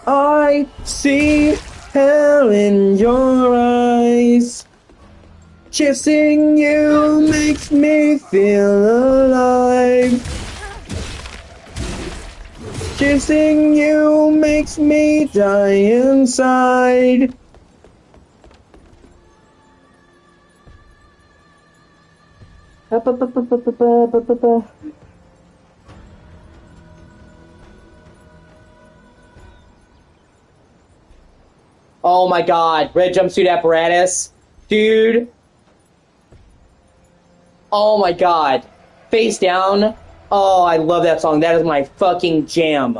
A: I see hell in your eyes. Kissing you makes me feel alive. Kissing you makes me die inside. Oh my god, red jumpsuit apparatus. Dude. Oh my god. Face down. Oh, I love that song. That is my fucking jam.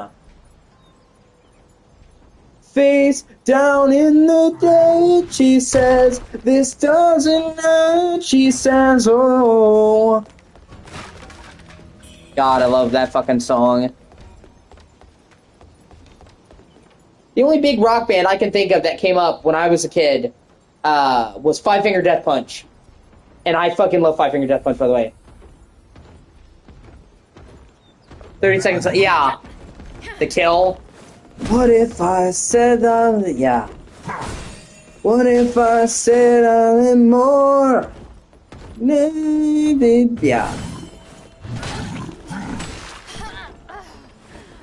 A: Face down in the dirt, she says. This doesn't hurt, she says. Oh. God, I love that fucking song. The only big rock band I can think of that came up when I was a kid was Five Finger Death Punch. And I fucking love Five Finger Death Punch, by the way. 30 seconds, yeah. The Kill. What if I said that? Yeah. What if I said a little more? Maybe, yeah.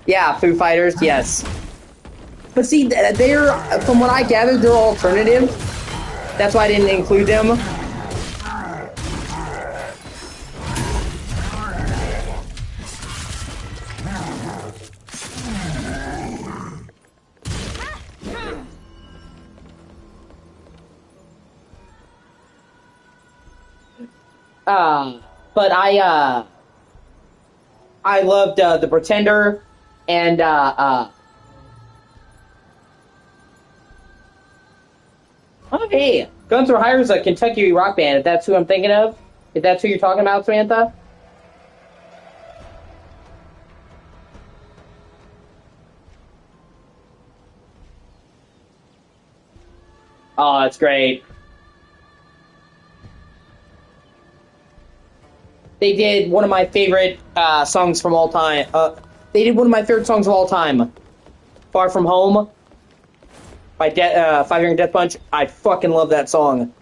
A: Yeah, Foo Fighters, yes. But see, they're, from what I gathered, they're alternative. That's why I didn't include them. But I loved The Pretender and oh, hey, Guns for Hire is a Kentucky rock band, if that's who I'm thinking of. If that's who you're talking about, Samantha. Oh, that's great. They did one of my favorite songs from all time. They did one of my favorite songs of all time. Far From Home by Five Finger Death Punch. I fucking love that song.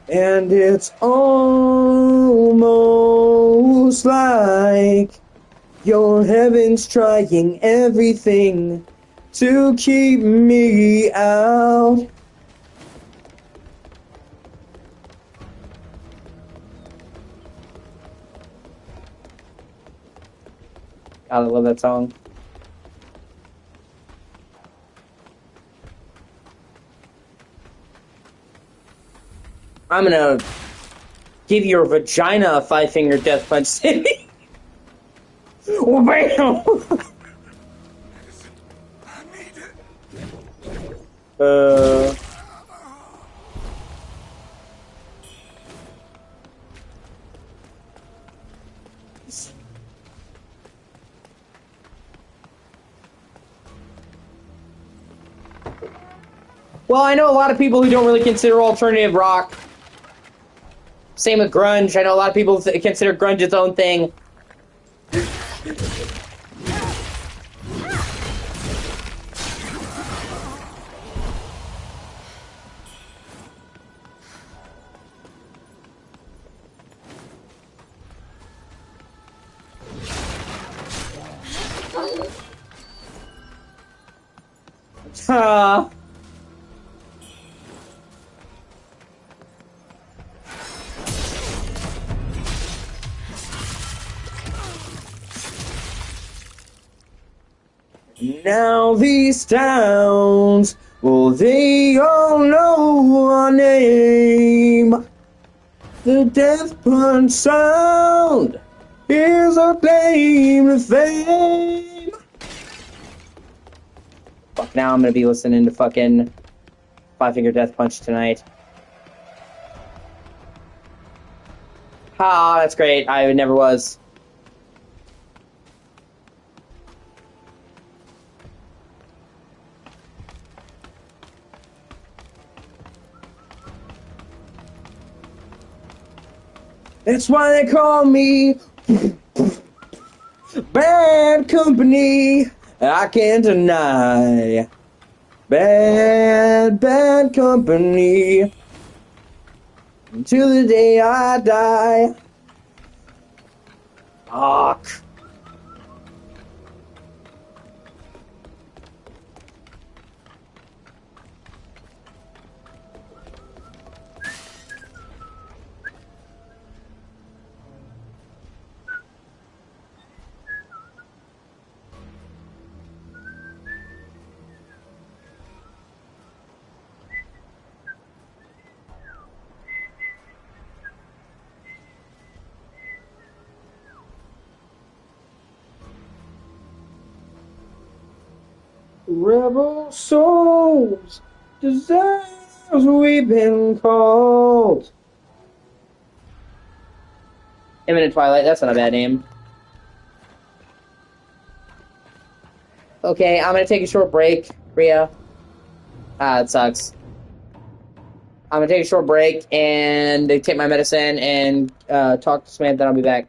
A: And it's almost like your heaven's trying everything to keep me out. I love that song. I'm gonna give your vagina a 5-finger death punch, Cindy. Oh, bam! Well, I know a lot of people who don't really consider alternative rock. Same with grunge. I know a lot of people consider grunge its own thing. Now these towns, well, they all know our name. The death punch sound is our claim to fame. Fuck, now I'm gonna be listening to fucking 5-finger death punch tonight. Ha, that's great. I never was. That's why they call me bad company. I can't deny. Bad company. Until the day I die. Fuck. Rebel souls, deserves we've been called. Imminent Twilight, that's not a bad name. Okay, I'm gonna take a short break, Rhea. It sucks. I'm gonna take a short break and take my medicine and talk to Samantha, then I'll be back.